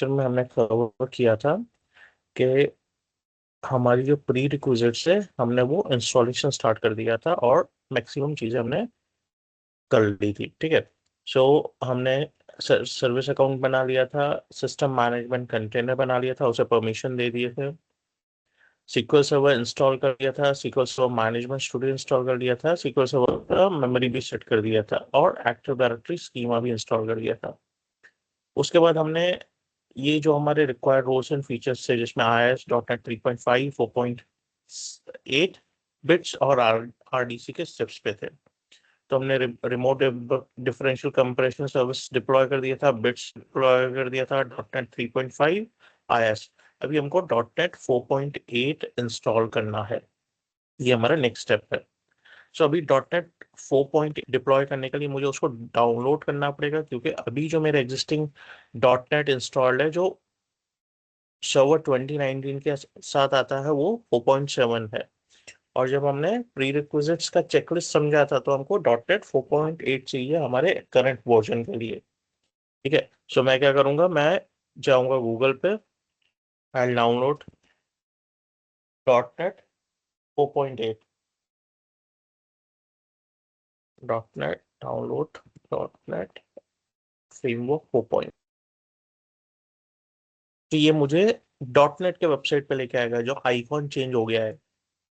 Lecture में हमने cover किया था कि हमारी जो प्री रिक्विजिट्स है हमने वो इंस्टॉलेशन स्टार्ट कर दिया था और मैक्सिमम चीज़ें हमने कर ली थी। ठीक है। सो हमने सर्विस अकाउंट बना लिया था, सिस्टम मैनेजमेंट कंटेनर बना लिया था, उसे परमिशन दे दिए थे, सीक्वल सर्वर इंस्टॉल कर दिया था, SQL server management studio install कर दिया था, सीक्वल सर्वर का मेमोरी भी सेट कर दिया था और एक्टिव डायरेक्टरी स्कीमा भी इंस्टॉल कर दिया था। उसके बाद हमने ये जो हमारे रिक्वायर्ड रोल्स एंड फीचर्स थे जिसमें IIS .NET 3.5 4.8 बिट्स और RDC के स्टेप्स पे थे, तो हमने remote differential compression service deploy कर दिया था, बिट्स डिप्लॉय कर दिया था, .NET 3.5 IIS। अभी हमको .NET 4.8 इंस्टॉल करना है, ये हमारा नेक्स्ट स्टेप है। सो अभी .NET 4.8 डिप्लॉय करने के लिए मुझे उसको डाउनलोड करना पड़ेगा, क्योंकि अभी जो मेरे एग्जिस्टिंग .NET इंस्टॉल्ड है जो सर्वर 2019 के साथ आता है वो 4.7 है। और जब हमने प्री रिक्विजिट्स का चेकलिस्ट समझा था तो हमको .NET 4.8 चाहिए हमारे करंट वर्जन के लिए। ठीक है। सो मैं क्या करूंगा, मैं जाऊंगा गूगल पे, आई download .NET 4.8, .NET download .NET framework 4. तो ये मुझे .NET के वेबसाइट पे लेके आएगा, जो आइकॉन चेंज हो गया है,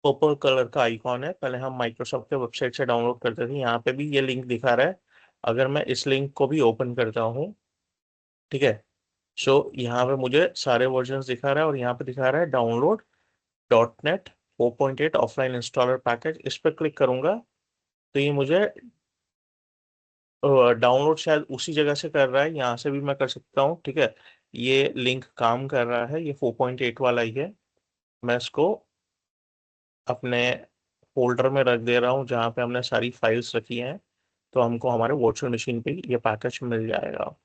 पर्पल कलर का आइकॉन है। पहले हम माइक्रोसॉफ्ट के वेबसाइट से डाउनलोड करते थे, यहाँ पे भी ये लिंक दिखा रहा है। अगर मैं इस लिंक को भी ओपन करता हूँ, ठीक है, सो यहाँ पे मुझे सारे वर्जन दिखा रहा है और यहाँ पे दिखा रहा है download .NET 4.8 offline installer package. इस पर क्लिक करूंगा तो ये मुझे डाउनलोड शायद उसी जगह से कर रहा है, यहाँ से भी मैं कर सकता हूँ। ठीक है, ये लिंक काम कर रहा है, ये 4.8 वाला ही है। मैं इसको अपने फोल्डर में रख दे रहा हूँ जहाँ पे हमने सारी फाइल्स रखी हैं, तो हमको हमारे वर्चुअल मशीन पे ये पैकेज मिल जाएगा।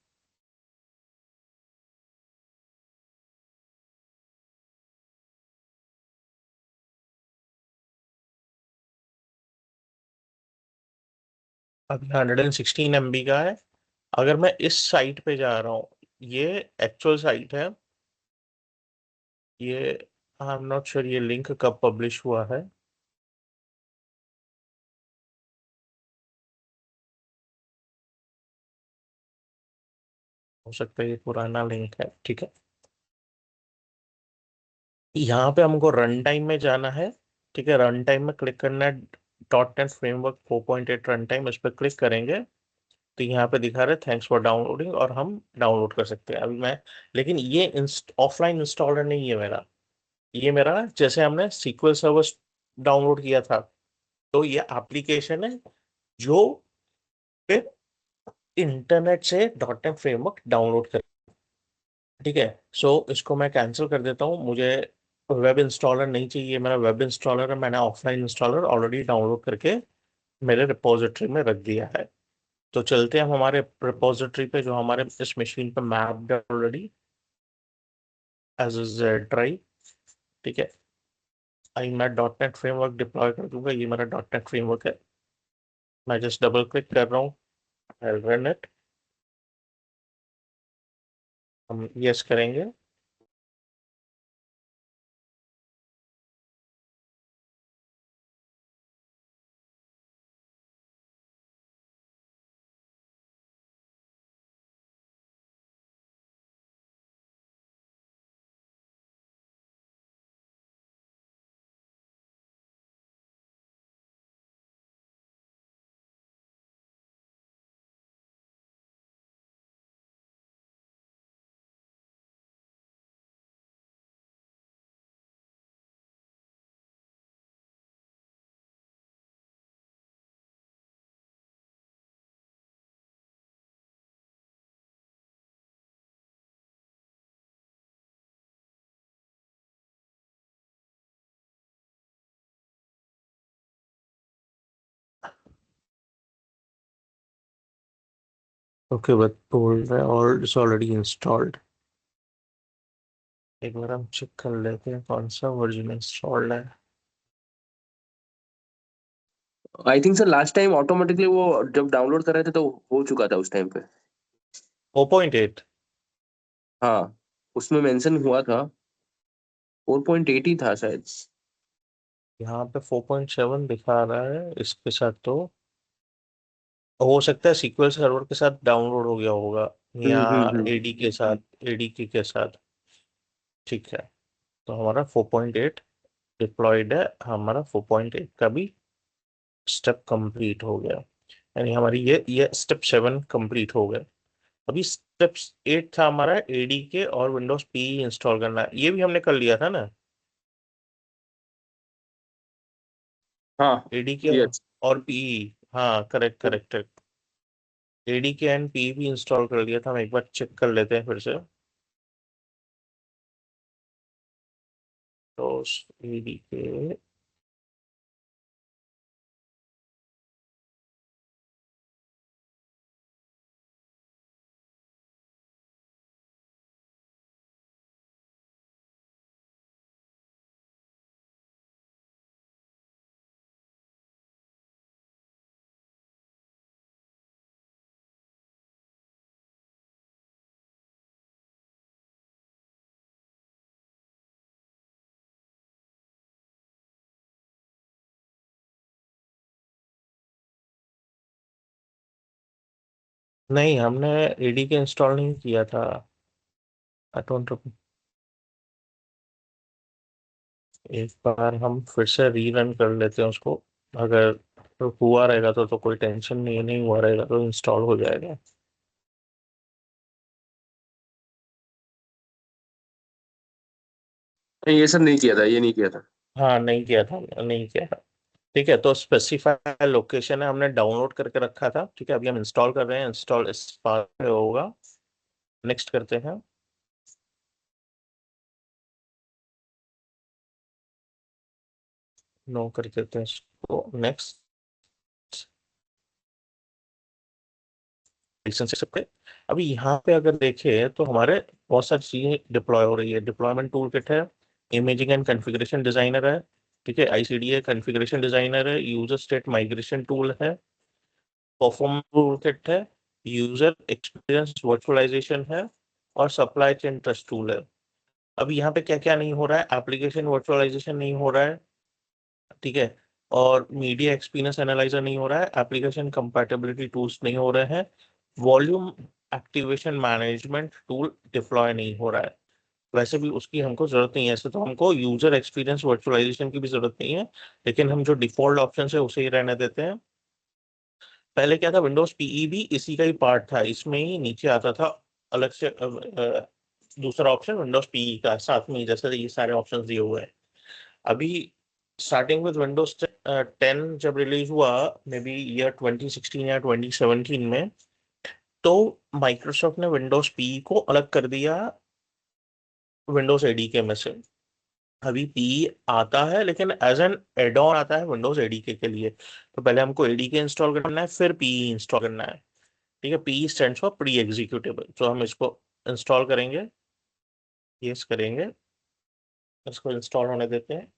अभी 116 MB का है। अगर मैं इस साइट पे जा रहा हूँ, ये एक्चुअल साइट है, ये आई एम नॉट श्योर ये लिंक कब पब्लिश हुआ है। हो सकता है ये पुराना लिंक है। ठीक है, यहाँ पे हमको रन टाइम में जाना है। ठीक है, रन टाइम में क्लिक करना है, .NET फ्रेमवर्क 4.8 रन टाइम, इस पर क्लिक करेंगे तो यहाँ पे दिखा रहे थैंक्स फॉर डाउनलोडिंग और हम डाउनलोड कर सकते हैं। अभी मैं, लेकिन ये ऑफलाइन इंस्टॉलर नहीं है मेरा, ये मेरा जैसे हमने सीक्वल सर्वर डाउनलोड किया था, तो ये एप्लीकेशन है जो फिर इंटरनेट से .NET फ्रेमवर्क डाउनलोड कर। ठीक है, सो इसको मैं कैंसिल कर देता हूँ, मुझे वेब इंस्टॉलर नहीं चाहिए, मेरा वेब इंस्टॉलर है, मैंने ऑफलाइन इंस्टॉलर ऑलरेडी डाउनलोड करके मेरे रिपोजिटरी में रख दिया है। तो चलते हैं हम हमारे रिपोजिटरी पे जो हमारे इस मशीन पे मैप्ड है already as a Z drive. ठीक है, आई मैं .NET फ्रेमवर्क डिप्लॉय कर दूंगा, ये मेरा .NET फ्रेमवर्क है। मैं जस्ट डबल क्लिक कर रहा हूँ, रन इट, हम यस करेंगे। ओके, बट बोल रहा है और इट्स ऑलरेडी इंस्टॉल्ड। एक बार हम चेक कर लेते हैं कौन सा वर्जन इंस्टॉल्ड है। I think sir last time automatically वो जब डाउनलोड कर रहे थे तो हो चुका था उस टाइम पे। 4.8। हाँ। उसमें मेंशन हुआ था 4.8 ही था शायद। यहाँ पे 4.7 दिखा रहा है इसके साथ, तो हो सकता है सीक्वल सर्वर के साथ डाउनलोड हो गया होगा, या हम्म। एडी के साथ, एडीके के साथ। ठीक है, तो हमारा 4.8 डिप्लॉयड है, हमारा 4.8 का भी स्टेप कंप्लीट हो गया। यानी हमारी ये स्टेप 7 कंप्लीट हो गया। अभी स्टेप 8 था हमारा एडीके और विंडोज पी इंस्टॉल करना, ये भी हमने कर लिया था ना। हाँ। एडीके यस। और पी, हाँ करेक्ट करेक्ट। एडीके एंड पी भी इंस्टॉल कर लिया था, हम एक बार चेक कर लेते हैं फिर से। तो एडीके, नहीं हमने एडीके इंस्टॉल नहीं किया था। आई डोंट, एक बार हम फिर से रीरन कर लेते हैं उसको। अगर तो हुआ रहेगा तो कोई टेंशन नहीं, नहीं हुआ रहेगा तो इंस्टॉल हो जाएगा। नहीं, ये सब नहीं किया था, ये नहीं किया था। हाँ नहीं किया था, नहीं किया था। ठीक है, तो स्पेसिफाई लोकेशन है, हमने डाउनलोड करके रखा था। ठीक है, अभी हम इंस्टॉल कर रहे हैं, इंस्टॉल इस पास पे होगा। नेक्स्ट करते हैं। नो कर देते हैं इसको, नेक्स्ट। रिलेशनशिप पे अभी यहाँ पे अगर देखें तो हमारे बहुत सारी चीजें डिप्लॉय हो रही है। डिप्लॉयमेंट टूल किट है, इमेजिंग एंड कॉन्फ़िगरेशन डिजाइनर है, ठीक है, आईसीडी है, कॉन्फ़िगरेशन डिजाइनर है, यूजर स्टेट माइग्रेशन टूल है, परफॉर्मेंस टूल किट है, यूजर एक्सपीरियंस वर्चुअलाइजेशन है, और सप्लाई चेन ट्रस्ट टूल है। अभी यहाँ पे क्या क्या नहीं हो रहा है, एप्लीकेशन वर्चुअलाइजेशन नहीं हो रहा है, ठीक है, और मीडिया एक्सपीरियंस एनालाइजर नहीं हो रहा है, एप्लीकेशन कंपैटिबिलिटी टूल्स नहीं हो रहे हैं, volume activation management tool deploy नहीं हो रहा है। वैसे भी उसकी हमको जरूरत नहीं है, ऐसे तो हमको यूजर एक्सपीरियंस वर्चुअलाइजेशन की भी जरूरत नहीं है, लेकिन हम जो डिफॉल्ट ऑप्शन है उसे ही रहने देते हैं। पहले क्या था, विंडोज पीई भी इसी का ही पार्ट था, इसमें ही नीचे आता था अलग से दूसरा ऑप्शन विंडोज पीई का साथ में ही, जैसे ये सारे ऑप्शन दिए हुए हैं। अभी स्टार्टिंग विद विंडोज 10 जब रिलीज हुआ, मे बी ईयर 2016 या 2017 में, तो माइक्रोसॉफ्ट ने विंडोज पी को अलग कर दिया विंडोज एडीके में से। अभी पी आता है लेकिन एज एन एड ऑन आता है विंडोज एडीके के लिए। तो पहले हमको एडीके इंस्टॉल करना है, फिर पी इंस्टॉल करना है। ठीक है, P stands for pre executable, तो हम इसको इंस्टॉल करेंगे, यस करेंगे, इसको इंस्टॉल होने देते हैं।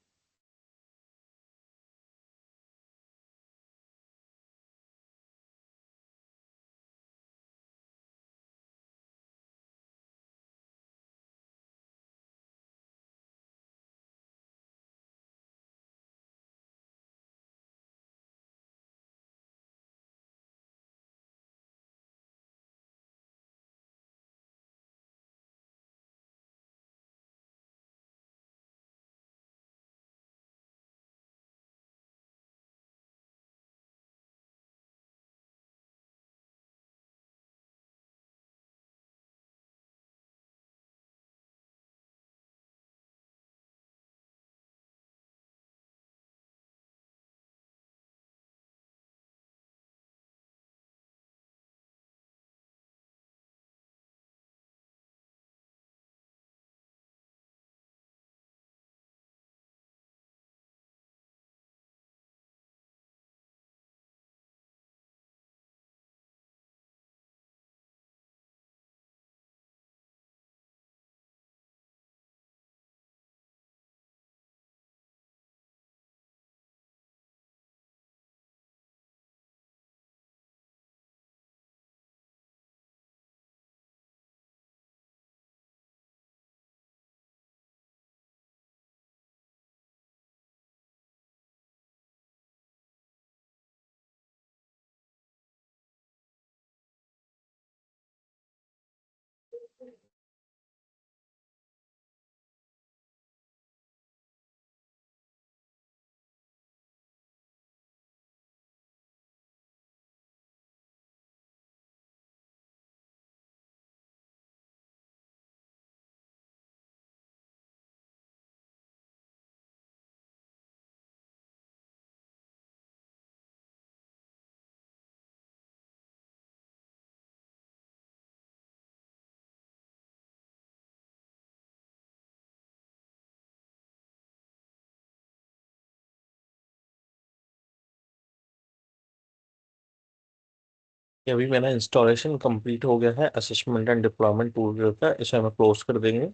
कि अभी मेरा इंस्टॉलेशन कंप्लीट हो गया है असेसमेंट एंड डिप्लॉयमेंट टूल का, इसे हम क्लोज कर देंगे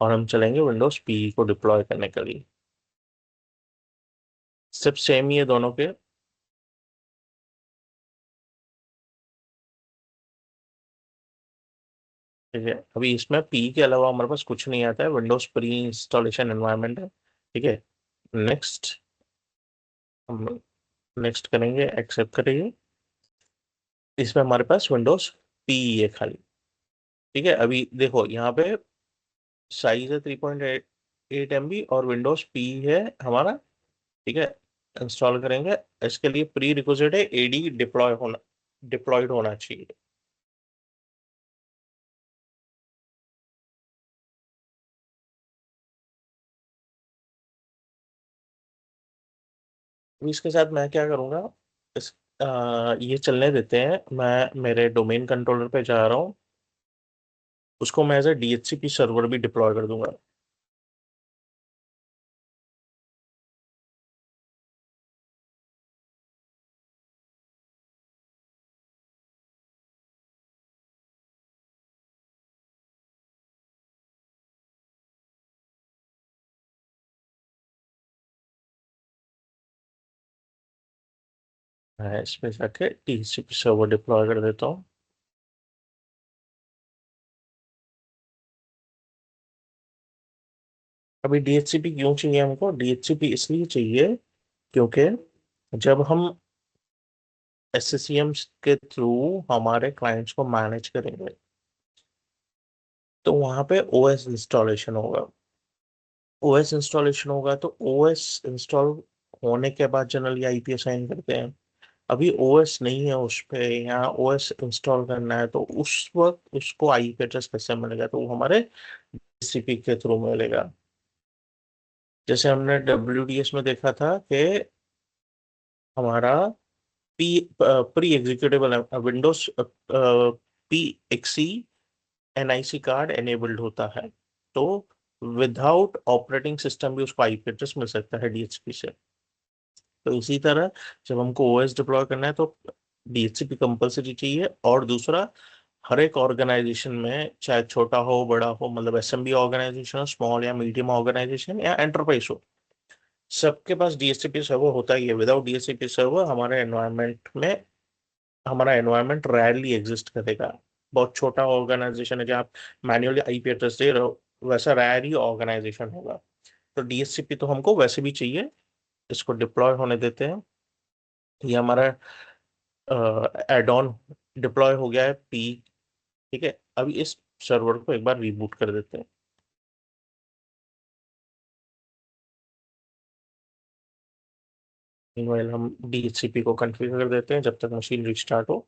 और हम चलेंगे विंडोज पी को डिप्लॉय करने के लिए। स्टेप सेम ही है दोनों के। ठीक है, अभी इसमें पी के अलावा हमारे पास कुछ नहीं आता है, विंडोज प्री इंस्टॉलेशन एनवायरनमेंट है। ठीक है, नेक्स्ट, हम नेक्स्ट करेंगे, एक्सेप्ट करेंगे। इसमें हमारे पास विंडोज पी है खाली। ठीक है, अभी देखो यहाँ पे साइज है 3.8 MB और विंडोज पी है हमारा। ठीक है, इंस्टॉल करेंगे। इसके लिए प्री रिक्विजिट है एडी डिप्लॉयड होना चाहिए। अभी इसके साथ मैं क्या करूँगा, इस ये चलने देते हैं। मैं मेरे डोमेन कंट्रोलर पे जा रहा हूँ, उसको मैं एज ए DHCP सर्वर भी डिप्लॉय कर दूंगा। मैं इसमें जाके DHCP सर्वर डिप्लॉय कर देता हूँ। अभी DHCP क्यों चाहिए हमको? DHCP इसलिए चाहिए क्योंकि जब हम SCCM के थ्रू हमारे क्लाइंट्स को मैनेज करेंगे तो वहां पे OS इंस्टॉलेशन होगा। OS इंस्टॉलेशन होगा तो OS इंस्टॉल होने के बाद जनरली IP असाइन करते हैं। अभी OS नहीं है उस पे, यहाँ OS इंस्टॉल करना है, तो उस वक्त उसको IP एड्रेस कैसे मिलेगा? तो वो हमारे DHCP के थ्रू मिलेगा। जैसे हमने WDS में देखा था कि हमारा P pre executable Windows PXE NIC card enabled होता है, तो विदाउट ऑपरेटिंग सिस्टम भी उसको IP एड्रेस मिल सकता है DHCP से। तो इसी तरह जब हमको OS डिप्लॉय करना है तो DHCP कंपलसरी चाहिए। और दूसरा, हर एक ऑर्गेनाइजेशन में, चाहे छोटा हो बड़ा हो, मतलब SMB ऑर्गेनाइजेशन हो, स्मॉल या मीडियम ऑर्गेनाइजेशन या एंटरप्राइज हो, सबके पास DHCP सर्वर होता ही है। विदाउट DHCP सर्वर हमारा एनवायरनमेंट रेयरली एग्जिस्ट करेगा। बहुत छोटा ऑर्गेनाइजेशन है जहाँ आप मैन्युअली IP एड्रेस दे रहे हो, वैसा रेयर ही ऑर्गेनाइजेशन होगा। तो DHCP तो हमको वैसे भी चाहिए। इसको डिप्लॉय होने देते हैं। ये हमारा एड ऑन डिप्लॉय हो गया है पी। ठीक है, अभी इस सर्वर को एक बार रीबूट कर देते हैं। मीनवाइल हम DHCP को कॉन्फ़िगर कर देते हैं जब तक मशीन रिस्टार्ट हो।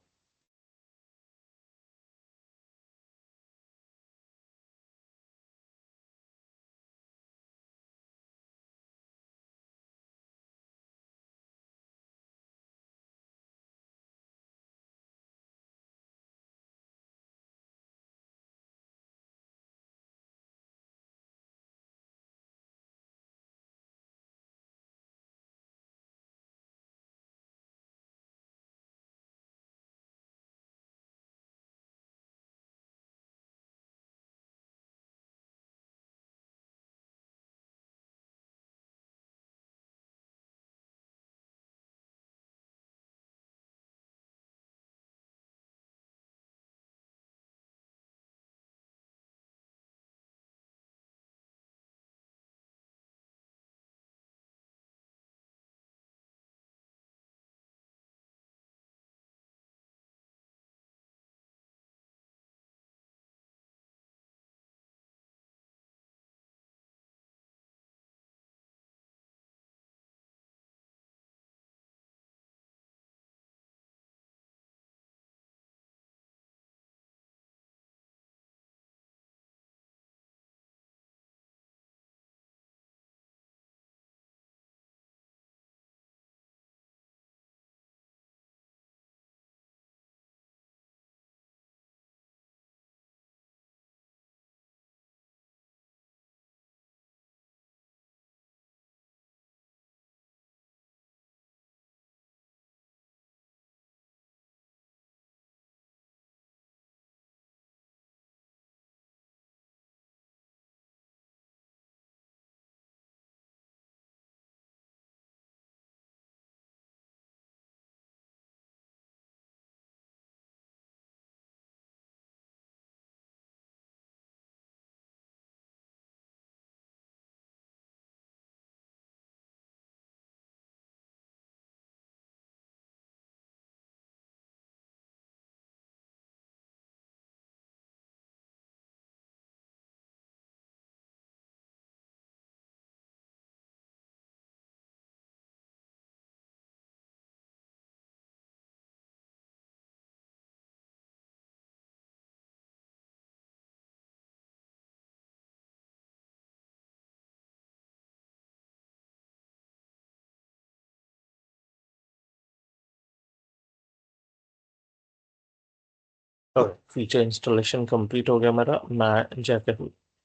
और फीचर इंस्टॉलेशन कंप्लीट हो गया मेरा। मैं जाकर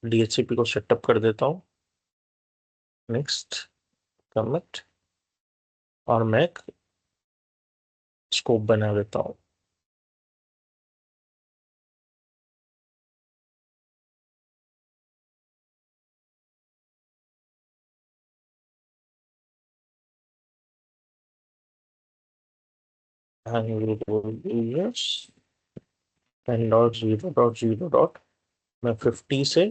DHCP को सेटअप कर देता हूँ। नेक्स्ट, कमिट, और मैं स्कोप बना देता हूँ। यूजर्स 10.0.0. मैं 50 से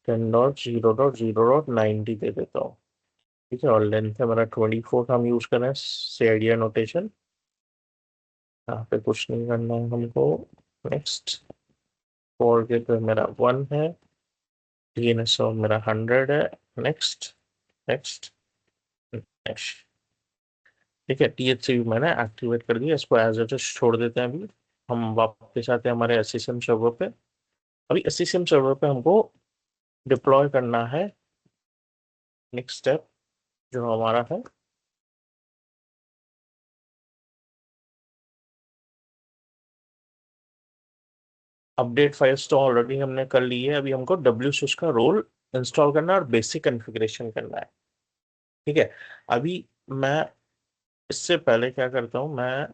10.0.0.90 दे देता हूँ। ठीक है, और लेंथ है मेरा 24 हम यूज कर रहे हैं से आइडिया नोटेशन। यहाँ पे कुछ नहीं करना है हमको। नेक्स्ट, फॉर के पे मेरा 1 है, DNS मेरा 100 है। Next, next, next. ठीक है, THCP मैंने एक्टिवेट कर दिया, इसको एज इट इज छोड़ देते हैं। अभी हम वापस आते हैं हमारे SCCM सर्वर पे। अभी SCCM सर्वर पे हमको डिप्लॉय करना है नेक्स्ट स्टेप जो हमारा है, अपडेट फाइल्स तो ऑलरेडी हमने कर ली है। अभी हमको WSUS का रोल इंस्टॉल करना है और बेसिक कॉन्फ़िगरेशन करना है। ठीक है, अभी मैं इससे पहले क्या करता हूँ, मैं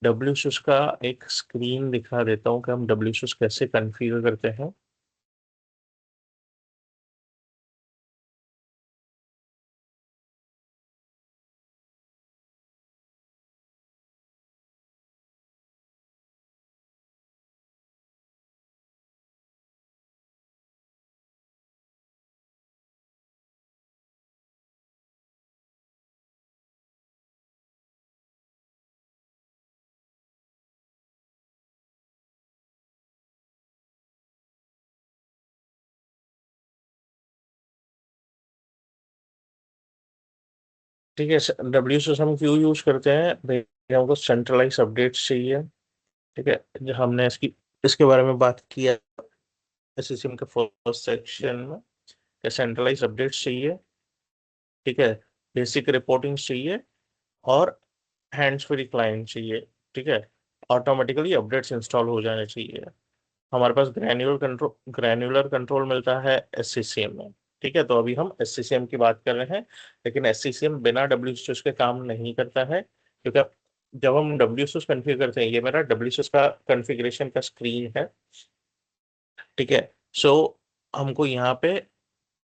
WSUS का एक स्क्रीन दिखा देता हूँ कि हम WSUS कैसे कॉन्फ़िगर करते हैं। ठीक है, WSUS हम क्यों यूज करते हैं भाई, हमको सेंट्रलाइज अपडेट्स चाहिए। ठीक है, जो हमने इसके बारे में बात किया SCCM के फर्स्ट सेक्शन में, कि सेंट्रलाइज अपडेट्स चाहिए। ठीक है, बेसिक रिपोर्टिंग चाहिए, और हैंड्स फ्री क्लाइंट चाहिए। ठीक है, ऑटोमेटिकली अपडेट्स इंस्टॉल हो जाने चाहिए। हमारे पास ग्रैन्युलर कंट्रोल मिलता है SCCM में। ठीक है, तो अभी हम SCCM की बात कर रहे हैं, लेकिन SCCM बिना WSUS के काम नहीं करता है, क्योंकि जब हम WSUS कॉन्फ़िगर करते हैं, ये मेरा WSUS का कॉन्फ़िगरेशन का स्क्रीन है। ठीक है, सो हमको यहाँ पे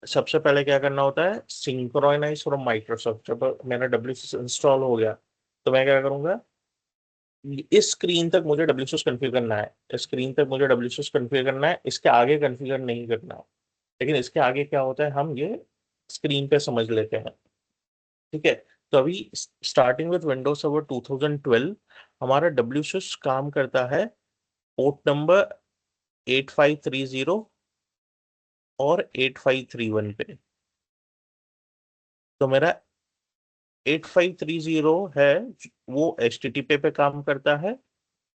सबसे पहले क्या करना होता है, सिंक्रोनाइज फ्रॉम माइक्रोसॉफ्ट। जब मेरा WSUS इंस्टॉल हो गया, तो मैं क्या करूंगा, इस स्क्रीन तक मुझे WSUS कॉन्फ़िगर करना है, इस स्क्रीन तक मुझे WSUS कॉन्फ़िगर करना है, इसके आगे कॉन्फ़िगर नहीं करना है। लेकिन इसके आगे क्या होता है, हम ये स्क्रीन पे समझ लेते हैं। ठीक है, तो अभी स्टार्टिंग विद विंडोज सर्वर 2012 हमारा WSUS काम करता है पोर्ट नंबर 8530 और 8531 पे। तो मेरा 8530 है, वो HTTP पे काम करता है,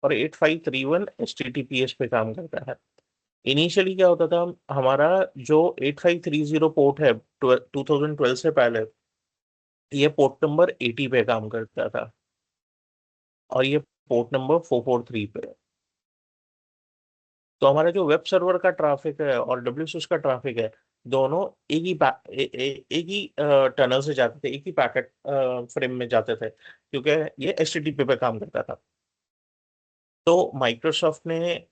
और 8531 HTTPS पे काम करता है। इनिशियली क्या होता था, हमारा जो 8530 पोर्ट है 2012 से पहले, ये पोर्ट नंबर 80 पे काम करता था, और ये पोर्ट नंबर 443 पे। तो हमारा जो वेब सर्वर का ट्रैफिक है और WSUS का ट्रैफिक है, दोनों एक ही टनल से जाते थे, एक ही पैकेट फ्रेम में जाते थे, क्योंकि ये HTTP पे काम करता था। तो माइक्रोसॉफ्ट ने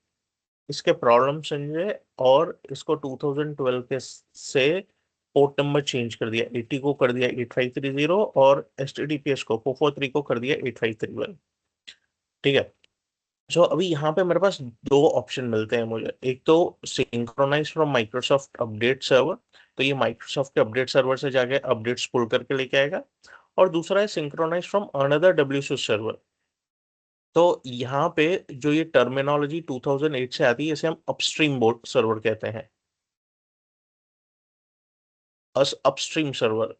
इसके प्रॉब्लम समझे, और इसको 2012 के से पोर्ट नंबर चेंज कर दिया, 80 को कर दिया 8530, और HTTPS को 443 को कर दिया 8531। ठीक है, सो अभी यहाँ पे मेरे पास दो ऑप्शन मिलते हैं मुझे। एक तो synchronise from Microsoft update server, तो ये माइक्रोसॉफ्ट के अपडेट सर्वर से जाके अपडेट्स पुल करके लेके आएगा। और दूसरा है synchronise from another WSUS server. तो यहाँ पे जो ये टर्मिनोलॉजी 2008 से आती है, इसे हम अपस्ट्रीम बोर्ड सर्वर कहते हैं। अपस्ट्रीम सर्वर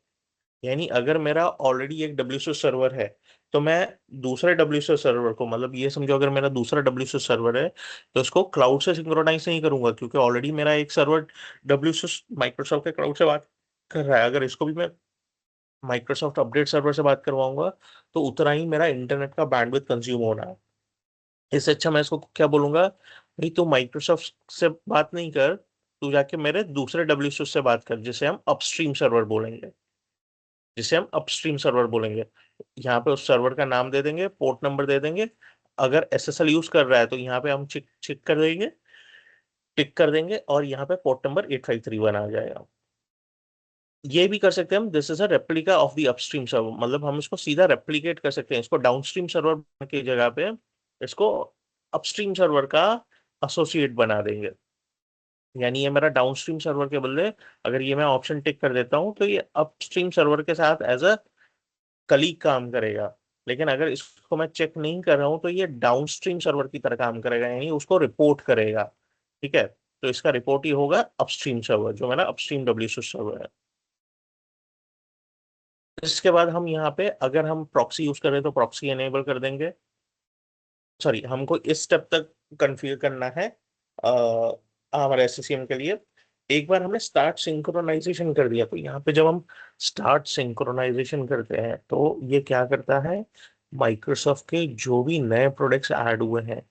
यानी अगर मेरा ऑलरेडी एक WSUS सर्वर है, तो मैं दूसरे WSUS सर्वर को, मतलब ये समझो अगर मेरा दूसरा WSUS सर्वर है, तो उसको क्लाउड से सिंक्रोनाइज नहीं करूंगा, क्योंकि ऑलरेडी मेरा एक सर्वर WSUS माइक्रोसॉफ्ट के क्लाउड से बात कर रहा है। अगर इसको भी मैं माइक्रोसॉफ्ट अपडेट सर्वर से बात करवाऊंगा तो उतना ही मेरा इंटरनेट का बैंडविड्थ कंज्यूम होना है। इससे अच्छा मैं इसको क्या बोलूंगा, भाई तू माइक्रोसॉफ्ट से बात नहीं कर, तू जाके मेरे दूसरे डब्ल्यू से बात कर, जिसे हम अपस्ट्रीम सर्वर बोलेंगे, जिसे हम अपस्ट्रीम सर्वर बोलेंगे। यहाँ पे उस सर्वर का नाम दे देंगे, पोर्ट नंबर दे देंगे। अगर एसएसएल यूज कर रहा है तो यहाँ पे हम चिक चिक कर देंगे, टिक कर देंगे, और यहाँ पे पोर्ट नंबर 8531 आ जाएगा। ये भी कर सकते हैं हम, this is a replica of the upstream server, मतलब हम इसको सीधा रेप्लिकेट कर सकते हैं, इसको डाउनस्ट्रीम सर्वर की जगह पे इसको अपस्ट्रीम सर्वर का एसोसिएट बना देंगे। यानी ये मेरा डाउनस्ट्रीम सर्वर के बदले, अगर ये मैं ऑप्शन टिक कर देता हूँ तो ये अपस्ट्रीम सर्वर के साथ एज अ कलीग काम करेगा। लेकिन अगर इसको मैं चेक नहीं कर रहा हूँ तो ये डाउनस्ट्रीम सर्वर की तरह काम करेगा, यानी उसको रिपोर्ट करेगा। ठीक है, तो इसका रिपोर्ट ही होगा अपस्ट्रीम सर्वर, जो मेरा अपस्ट्रीम डब्ल्यू सर्वर है। इसके बाद हम यहाँ पे अगर हम प्रॉक्सी यूज कर रहे हैं तो प्रॉक्सी एनेबल कर देंगे। सॉरी, हमको इस स्टेप तक कन्फिगर करना है हमारे एससीएम के लिए। एक बार हमने स्टार्ट सिंक्रोनाइजेशन कर दिया, तो यहाँ पे जब हम स्टार्ट सिंक्रोनाइजेशन करते हैं तो ये क्या करता है, माइक्रोसॉफ्ट के जो भी नए प्रोडक्ट्स ऐड हुए हैं,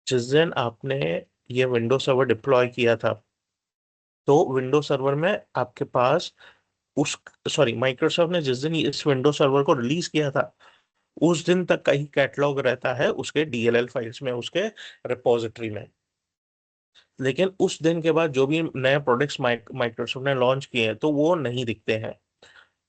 जिस दिन आपने ये विंडो सर्वर डिप्लॉय किया था, तो विंडो सर्वर में आपके पास उस सॉरी माइक्रोसॉफ्ट ने जिस दिन इस विंडो सर्वर को रिलीज किया था उस दिन तक का ही कैटलॉग रहता है उसके डीएलएल फाइल्स में, उसके रिपोजिटरी में। लेकिन उस दिन के बाद जो भी नए प्रोडक्ट्स माइक्रोसॉफ्ट ने लॉन्च किए हैं तो वो नहीं दिखते हैं।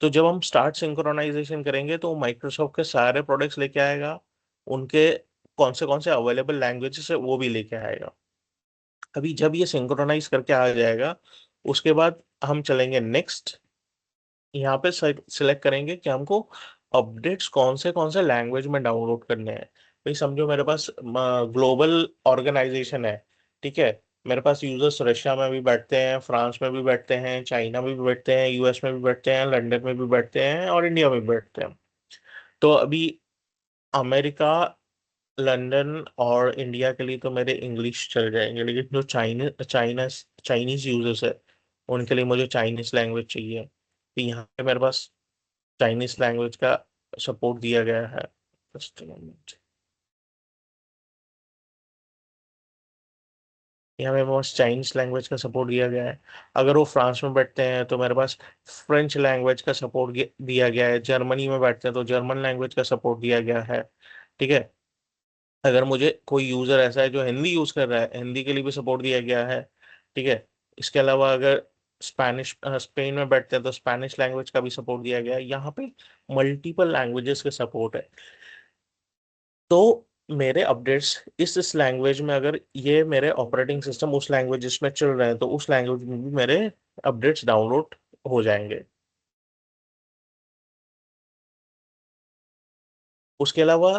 तो जब हम स्टार्ट सिंक्रोनाइजेशन करेंगे तो माइक्रोसॉफ्ट के सारे प्रोडक्ट्स लेके आएगा, उनके कौन से अवेलेबल लैंग्वेजेस है वो भी लेके आएगा। अभी जब ये सिंक्रोनाइज करके आ जाएगा, उसके बाद हम चलेंगे नेक्स्ट। यहाँ पे सिलेक्ट करेंगे कि हमको अपडेट्स कौन से लैंग्वेज में डाउनलोड करने हैं। भाई समझो मेरे पास ग्लोबल ऑर्गेनाइजेशन है, ठीक है, मेरे पास यूजर्स रशिया में भी बैठते हैं, फ्रांस में भी बैठते हैं, चाइना में भी बैठते हैं, यूएस में भी बैठते हैं, लंदन में भी बैठते हैं, और इंडिया में भी बैठते हैं। तो अभी अमेरिका, लंदन और इंडिया के लिए तो मेरे इंग्लिश चल जाएंगे, लेकिन जो चाइनीज यूजर्स है उनके लिए मुझे चाइनीज लैंग्वेज चाहिए। तो यहाँ पे मेरे पास चाइनीज लैंग्वेज का सपोर्ट दिया गया है। Just a moment। यहाँ मेरे पास चाइनीज लैंग्वेज का सपोर्ट दिया गया है। अगर वो फ्रांस में बैठते हैं तो मेरे पास फ्रेंच लैंग्वेज का सपोर्ट दिया गया है। जर्मनी में बैठते हैं तो जर्मन लैंग्वेज का सपोर्ट दिया गया है। ठीक है, अगर मुझे कोई यूजर ऐसा है जो हिंदी यूज कर रहा है, हिंदी के लिए भी सपोर्ट दिया गया है। ठीक है, इसके अलावा अगर स्पेनिश स्पेन में बैठते हैं तो स्पेनिश लैंग्वेज का भी सपोर्ट दिया गया है। यहाँ पे मल्टीपल लैंग्वेजेस के सपोर्ट है। तो मेरे अपडेट्स इस लैंग्वेज में, अगर ये मेरे ऑपरेटिंग सिस्टम उस लैंग्वेज में चल रहे हैं तो उस लैंग्वेज में भी मेरे अपडेट्स डाउनलोड हो जाएंगे। उसके अलावा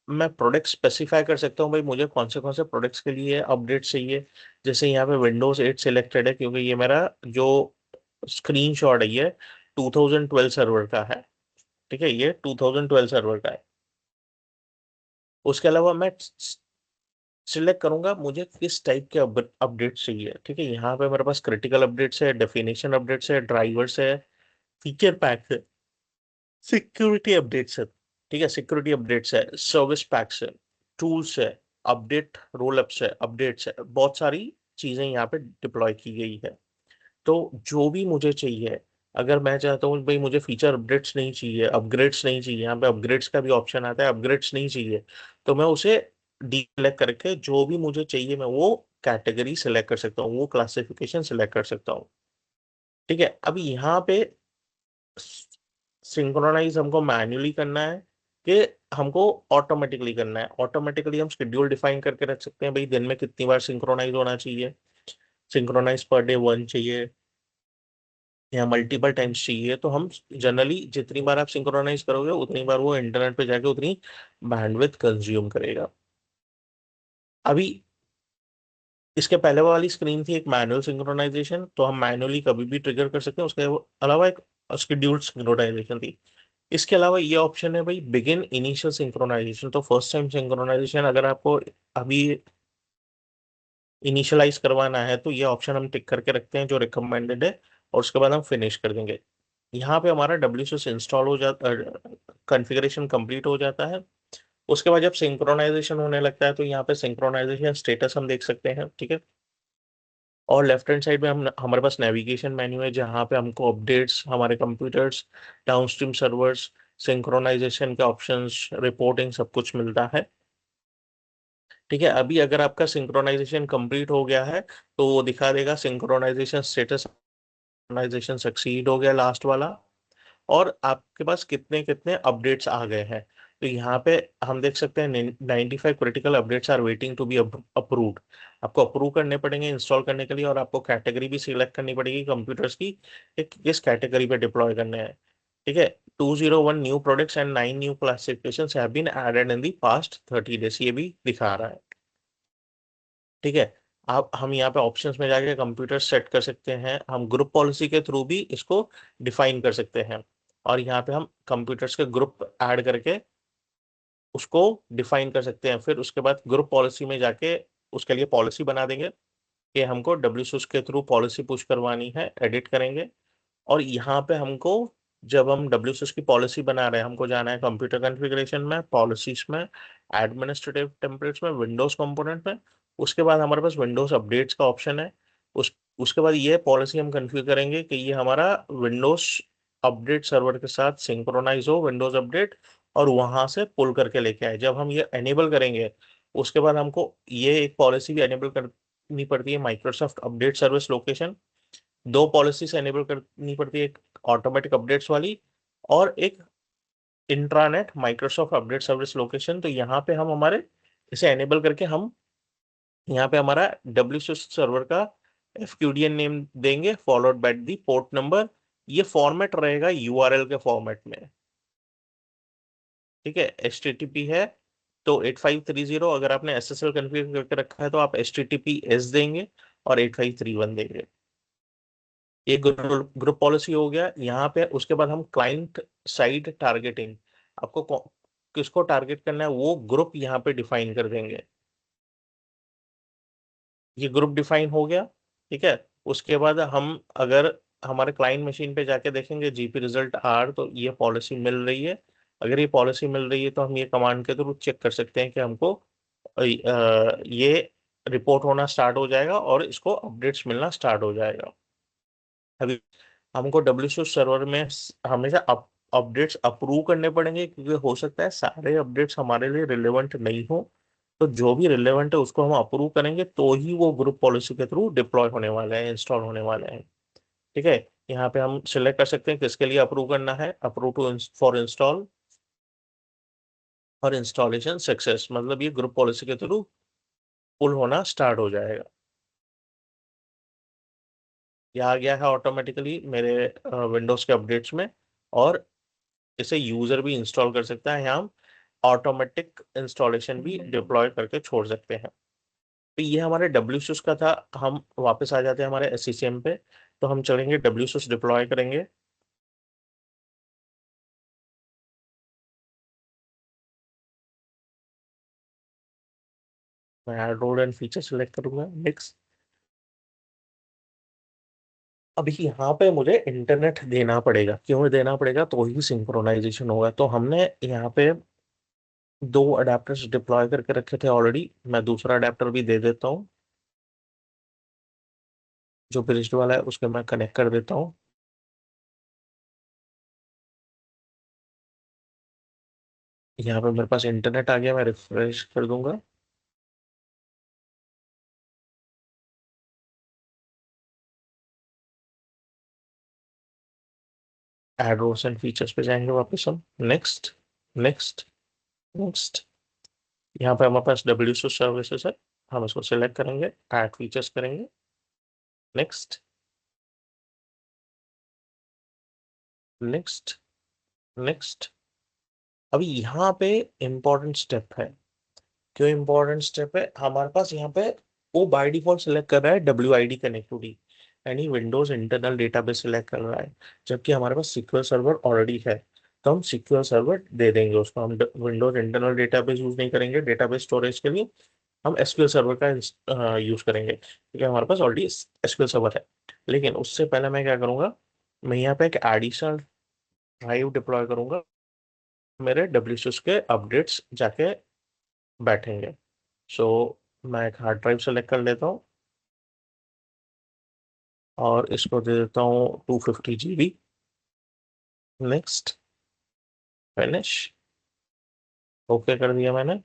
मैं प्रोडक्ट स्पेसिफाई कर सकता हूँ, भाई मुझे कौन से प्रोडक्ट्स के लिए अपडेट चाहिए। जैसे यहाँ पे विंडोज 8 सिलेक्टेड है क्योंकि ये मेरा जो स्क्रीनशॉट है ये 2012 सर्वर का है। ठीक है, ये 2012 सर्वर का है। उसके अलावा मैं सिलेक्ट करूंगा मुझे किस टाइप के अपडेट चाहिए। ठीक है, यहाँ पे मेरे पास क्रिटिकल अपडेट्स है, डेफिनेशन अपडेट्स है, ड्राइवर्स है, फीचर पैक है, सिक्योरिटी अपडेट्स है। ठीक है, सिक्योरिटी अपडेट्स है, सर्विस पैक्स है, टूल्स है, अपडेट रोल अप्स है, अपडेट्स है, बहुत सारी चीजें यहाँ पे डिप्लॉय की गई है। तो जो भी मुझे चाहिए, अगर मैं चाहता हूँ भाई मुझे फीचर अपडेट्स नहीं चाहिए, अपग्रेड्स नहीं चाहिए, यहाँ पे अपग्रेड्स का भी ऑप्शन आता है, अपग्रेड्स नहीं चाहिए, तो मैं उसे डीसेलेक्ट करके जो भी मुझे चाहिए मैं वो कैटेगरी सिलेक्ट कर सकता हूँ, वो क्लासिफिकेशन सिलेक्ट कर सकता हूँ। ठीक है, अभी यहाँ पे सिंक्रोनाइज हमको मैन्युअली करना है कि हमको ऑटोमेटिकली करना है। ऑटोमेटिकली हम शेड्यूल डिफाइन करके रख सकते हैं, भाई दिन में कितनी बार सिंक्रोनाइज होना चाहिए, सिंक्रोनाइज पर डे 1 चाहिए या मल्टीपल टाइम्स चाहिए। तो हम जनरली जितनी बार आप सिंक्रोनाइज करोगे उतनी बार वो इंटरनेट पे जाके उतनी बैंडविड्थ कंज्यूम करेगा। अभी इसके पहले वाली स्क्रीन थी एक मैनुअल सिंक्रोनाइजेशन, तो हम मैनुअली कभी भी ट्रिगर कर सकते हैं। उसके अलावा एक शेड्यूल्ड सिंक्रोनाइजेशन थी। इसके अलावा ये ऑप्शन है भाई बिगिन इनिशियल सिंक्रोनाइजेशन। तो फर्स्ट टाइम सिंक्रोनाइजेशन अगर आपको अभी इनिशियलाइज करवाना है तो ये ऑप्शन हम टिक करके रखते हैं जो रिकमेंडेड है, और उसके बाद हम फिनिश कर देंगे। यहाँ पे हमारा WSUS इंस्टॉल हो जाता, कॉन्फ़िगरेशन कंप्लीट हो जाता है। उसके बाद जब सिंक्रोनाइजेशन होने लगता है तो यहाँ पे सिंक्रोनाइजेशन स्टेटस हम देख सकते हैं, ठीक है। और लेफ्ट हैंड साइड में हम हमारे पास नेविगेशन मेन्यू है जहाँ पे हमको अपडेट्स, हमारे कंप्यूटर्स, डाउनस्ट्रीम सर्वर्स, सिंक्रोनाइजेशन के ऑप्शंस, रिपोर्टिंग सब कुछ मिलता है, ठीक है। अभी अगर आपका सिंक्रोनाइजेशन कंप्लीट हो गया है तो वो दिखा देगा सिंक्रोनाइजेशन स्टेटस, सिंक्रोनाइजेशन सक्सीड हो गया लास्ट वाला, और आपके पास कितने कितने अपडेट्स आ गए हैं। तो यहाँ पे हम देख सकते हैं 95 critical updates are waiting to be approved. आपको अप्रूव करने पड़ेंगे इंस्टॉल करने के लिए, और आपको कैटेगरी भी सिलेक्ट करनी पड़ेगी कंप्यूटर्स की कि किस कैटेगरी पे डिप्लॉय करने हैं, ठीक है। 201 new products and 9 new classifications have been added in the past 30 days, ये भी दिखा रहा है, ठीक है। आप हम यहाँ पे ऑप्शंस में जाके कंप्यूटर सेट कर सकते हैं, हम ग्रुप पॉलिसी के थ्रू भी इसको डिफाइन कर सकते हैं, और यहाँ पे हम कंप्यूटर्स के ग्रुप ऐड करके उसको डिफाइन कर सकते हैं। फिर उसके बाद ग्रुप पॉलिसी में जाके उसके लिए पॉलिसी बना देंगे कि हमको WSUS के थ्रू पॉलिसी पुश करवानी है, एडिट करेंगे। और यहाँ पे हमको, जब हम WSUS की पॉलिसी बना रहे हैं, हमको जाना है कंप्यूटर कॉन्फ़िगरेशन में, पॉलिसीज में, एडमिनिस्ट्रेटिव टेम्पलेट्स में, विंडोज कंपोनेंट में। उसके बाद हमारे पास विंडोज अपडेट्स का ऑप्शन है। उसके बाद ये पॉलिसी हम कन्फिगर करेंगे कि ये हमारा विंडोज अपडेट सर्वर के साथ सिंक्रोनाइज हो, विंडोज अपडेट, और वहां से पुल करके लेके आए। जब हम ये एनेबल करेंगे उसके बाद हमको ये एक पॉलिसी भी एनेबल करनी पड़ती है, माइक्रोसॉफ्ट अपडेट सर्विस लोकेशन। दो पॉलिसीज एनेबल करनी पड़ती है, एक ऑटोमेटिक अपडेट्स वाली और एक intranet Microsoft update service location. तो यहाँ पे हम हमारे इसे एनेबल करके हम यहाँ पे हमारा WSUS सर्वर का FQDN नेम देंगे, followed by the port number. ये फॉर्मेट रहेगा URL के फॉर्मेट में, ठीक है। HTTP है तो 8530, अगर आपने SSL कॉन्फ़िगर करके रखा है तो आप HTTPS देंगे और 8531 देंगे। ये ग्रुप पॉलिसी हो गया यहाँ पे। उसके बाद हम क्लाइंट साइड टारगेटिंग, आपको किसको टारगेट करना है वो ग्रुप यहाँ पे डिफाइन कर देंगे। ये ग्रुप डिफाइन हो गया, ठीक है। उसके बाद हम अगर हमारे क्लाइंट मशीन पे जाके देखेंगे GP रिजल्ट आर, तो ये पॉलिसी मिल रही है। अगर ये पॉलिसी मिल रही है तो हम ये कमांड के थ्रू चेक कर सकते हैं कि हमको ये रिपोर्ट होना स्टार्ट हो जाएगा और इसको अपडेट्स मिलना स्टार्ट हो जाएगा। अभी हमको WSUS सर्वर में हमेशा अपडेट्स अप्रूव करने पड़ेंगे, क्योंकि हो सकता है सारे अपडेट्स हमारे लिए रिलेवेंट नहीं हो। तो जो भी रिलेवेंट है उसको हम अप्रूव करेंगे तो ही वो ग्रुप पॉलिसी के थ्रू डिप्लॉय होने वाले हैं, इंस्टॉल होने वाले हैं, ठीक है। यहाँ पे हम सिलेक्ट कर सकते हैं किसके लिए अप्रूव करना है, अप्रूव टू फॉर इंस्टॉल और इंस्टॉलेशन सक्सेस, मतलब ये ग्रुप पॉलिसी के थ्रू पुल होना स्टार्ट हो जाएगा। ये आ गया है ऑटोमेटिकली मेरे विंडोज के अपडेट्स में, और इसे यूजर भी इंस्टॉल कर सकता है। यहाँ हम ऑटोमेटिक इंस्टॉलेशन भी डिप्लॉय करके छोड़ सकते हैं। तो ये हमारे WSUS का था। हम वापस आ जाते हैं हमारे SCCM पे, तो हम चलेंगे WSUS डिप्लॉय करेंगे। मैं add role and feature select करूंगा, नेक्स्ट। अभी यहाँ पे मुझे इंटरनेट देना पड़ेगा, क्यों देना पड़ेगा, तो ही सिंक्रोनाइजेशन होगा। तो हमने यहाँ पे दो अडेप्टर्स डिप्लॉय करके रखे थे ऑलरेडी, मैं दूसरा अडेप्टर भी दे देता हूँ। जो ब्रिज्ड वाला है उसके मैं कनेक्ट कर देता हूँ। यहाँ पे मेरे पास इंटरनेट आ गया, मैं रिफ्रेश कर दूंगा। एड रोल्स एंड फीचर्स पे जाएंगे वापस हम, नेक्स्ट, नेक्स्ट, नेक्स्ट। यहाँ पे हमारे पास WSUS सर्विसेज है, हम इसको सिलेक्ट करेंगे, ऐड फीचर्स करेंगे, नेक्स्ट, नेक्स्ट, नेक्स्ट। अभी यहाँ पे इंपॉर्टेंट स्टेप है। क्यों इंपॉर्टेंट स्टेप है, हमारे पास यहाँ पे वो बाय डिफॉल्ट सिलेक्ट कर रहा है WID कनेक्टिविटी, यानी विंडोज इंटरनल डेटाबेस सिलेक्ट कर रहा है, जबकि हमारे पास सिक्योर सर्वर ऑलरेडी है। तो हम सिक्योर सर्वर दे देंगे उसको, हम विंडोज इंटरनल डेटाबेस यूज नहीं करेंगे डेटाबेस स्टोरेज के लिए, हम SQL सर्वर का यूज करेंगे, क्योंकि हमारे पास ऑलरेडी SQL सर्वर है। लेकिन उससे पहले मैं क्या करूंगा, मैं यहाँ पे एक एडिशनल ड्राइव डिप्लॉय करूंगा, मेरे WSUS के अपडेट्स जाके बैठेंगे। सो मैं एक हार्ड ड्राइव सेलेक्ट कर लेता हूँ और इसको दे देता हूँ 250 GB। नेक्स्ट, फिनिश, ओके कर दिया मैंने।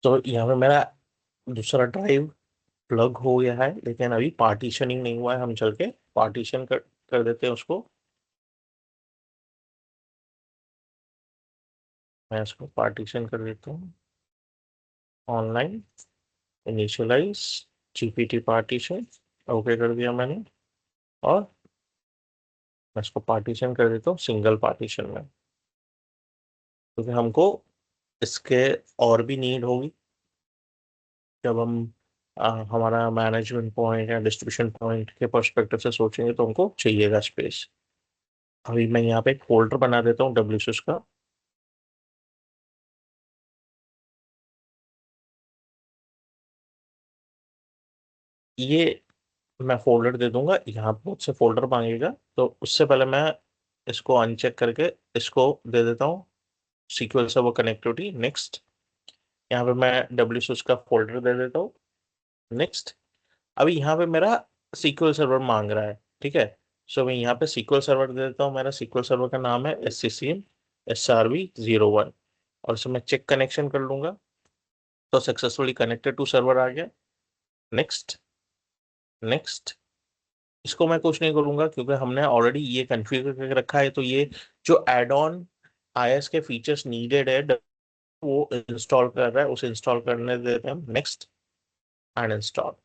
तो यहाँ पे मेरा दूसरा ड्राइव प्लग हो गया है, लेकिन अभी पार्टीशनिंग नहीं हुआ है। हम चल के पार्टीशन कर देते हैं उसको। मैं इसको पार्टीशन कर देता हूँ। Online initialise GPT partition, okay कर दिया मैंने। और मैं इसको पार्टीशन कर देता हूँ सिंगल पार्टीशन में, क्योंकि हमको इसके और भी नीड होगी जब हम हमारा मैनेजमेंट पॉइंट या डिस्ट्रीब्यूशन पॉइंट के पर्सपेक्टिव से सोचेंगे, तो हमको चाहिएगा स्पेस। अभी मैं यहाँ पे एक फोल्डर बना देता हूँ WSUS का। ये मैं फोल्डर दे दूंगा, यहाँ बहुत से फोल्डर मांगेगा, तो उससे पहले मैं इसको अनचेक करके इसको दे देता हूँ SQL सर्वर कनेक्टिविटी। नेक्स्ट, यहाँ पे मैं WSUS का फोल्डर दे देता हूँ। नेक्स्ट, अभी यहाँ पे मेरा SQL सर्वर मांग रहा है, ठीक है। सो मैं यहाँ पे SQL सर्वर दे देता हूँ। मेरा SQL सर्वर का नाम है SCCM SRV01, और इसे मैं चेक कनेक्शन कर लूंगा। तो सक्सेसफुली कनेक्टेड टू सर्वर आ गया। नेक्स्ट, नेक्स्ट, इसको मैं कुछ नहीं करूंगा क्योंकि हमने ऑलरेडी ये कॉन्फ़िगर करके रखा है। तो ये जो एड ऑन IS के फीचर्स नीडेड है, वो इंस्टॉल कर रहा है, उसे इंस्टॉल करने देते हैं हम। Next and install.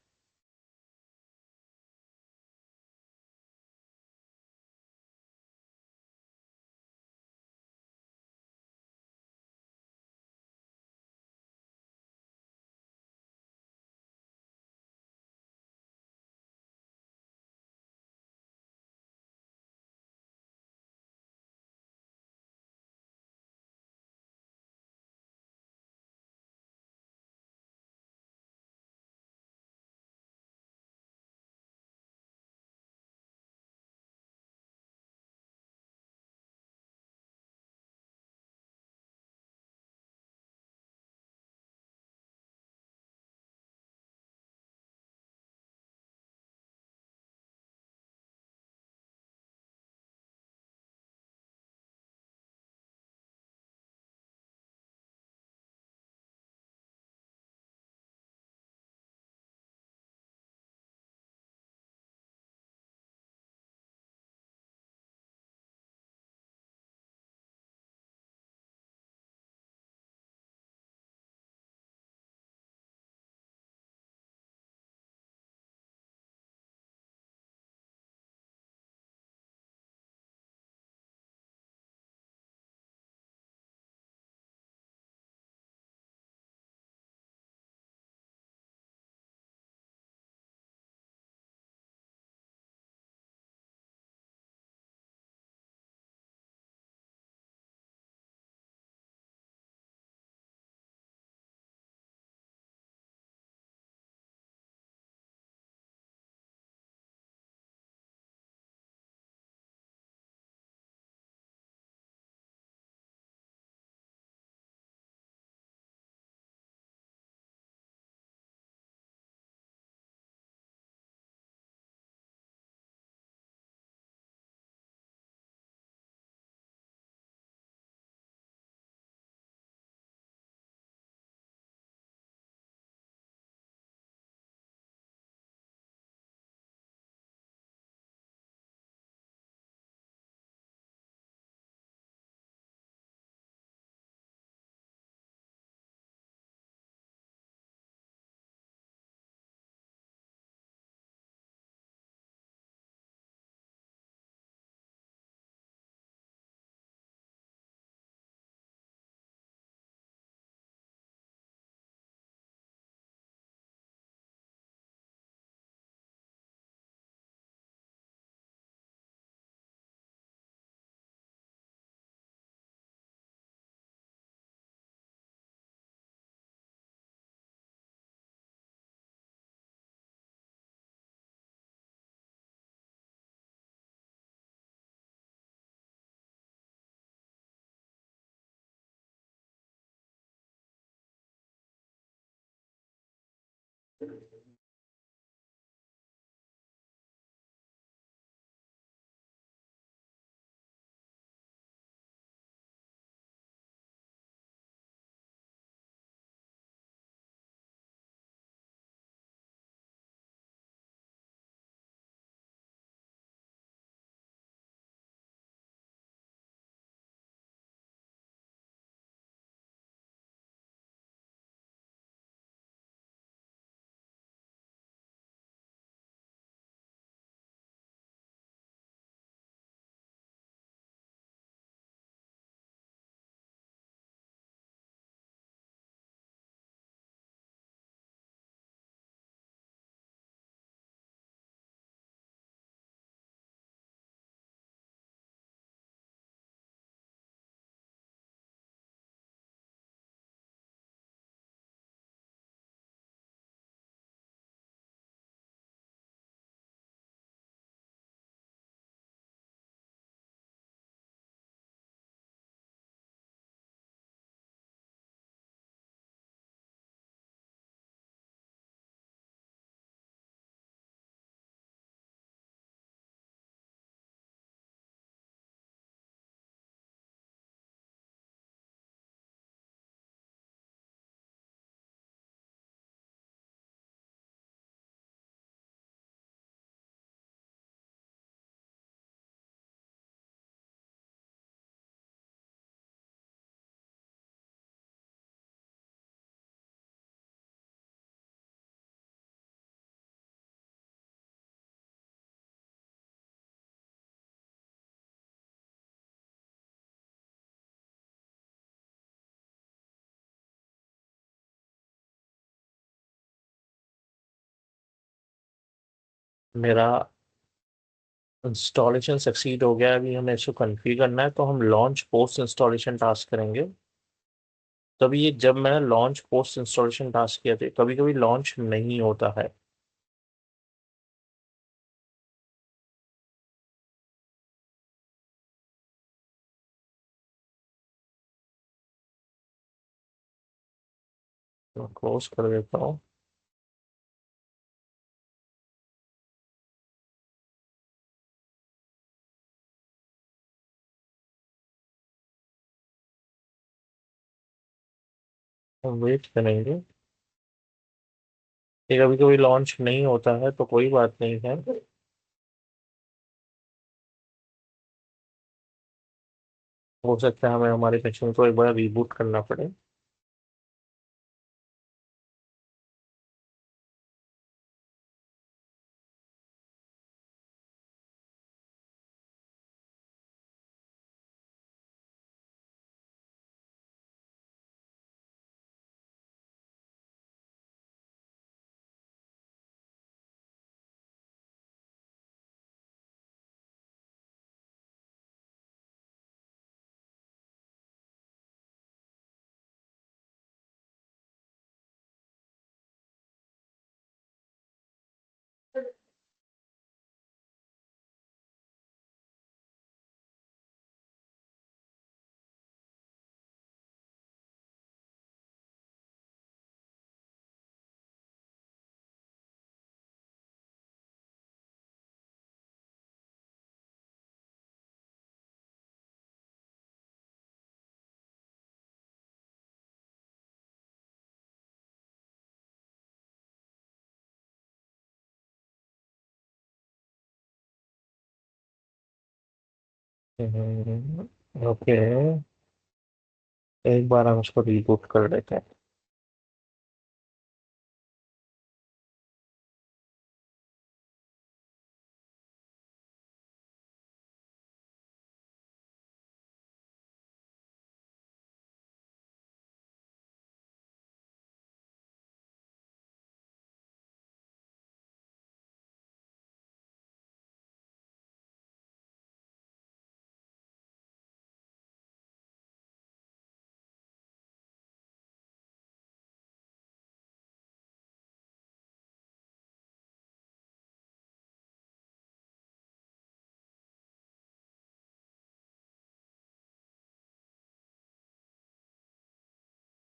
मेरा इंस्टॉलेशन सक्सीड हो गया, अभी हमें इसको कन्फिगर करना है, तो हम लॉन्च पोस्ट इंस्टॉलेशन टास्क करेंगे। तभी ये जब मैंने लॉन्च पोस्ट इंस्टॉलेशन टास्क किया थे, कभी कभी लॉन्च नहीं होता है। तो क्लोज कर देता हूँ। हम वेट करेंगे। ये कभी कभी लॉन्च नहीं होता है, तो कोई बात नहीं है। हो सकता है हमें हमारे मशीन को एक बार रीबूट करना पड़े। ओके, एक बार हम उसको रीबूट कर लेते हैं।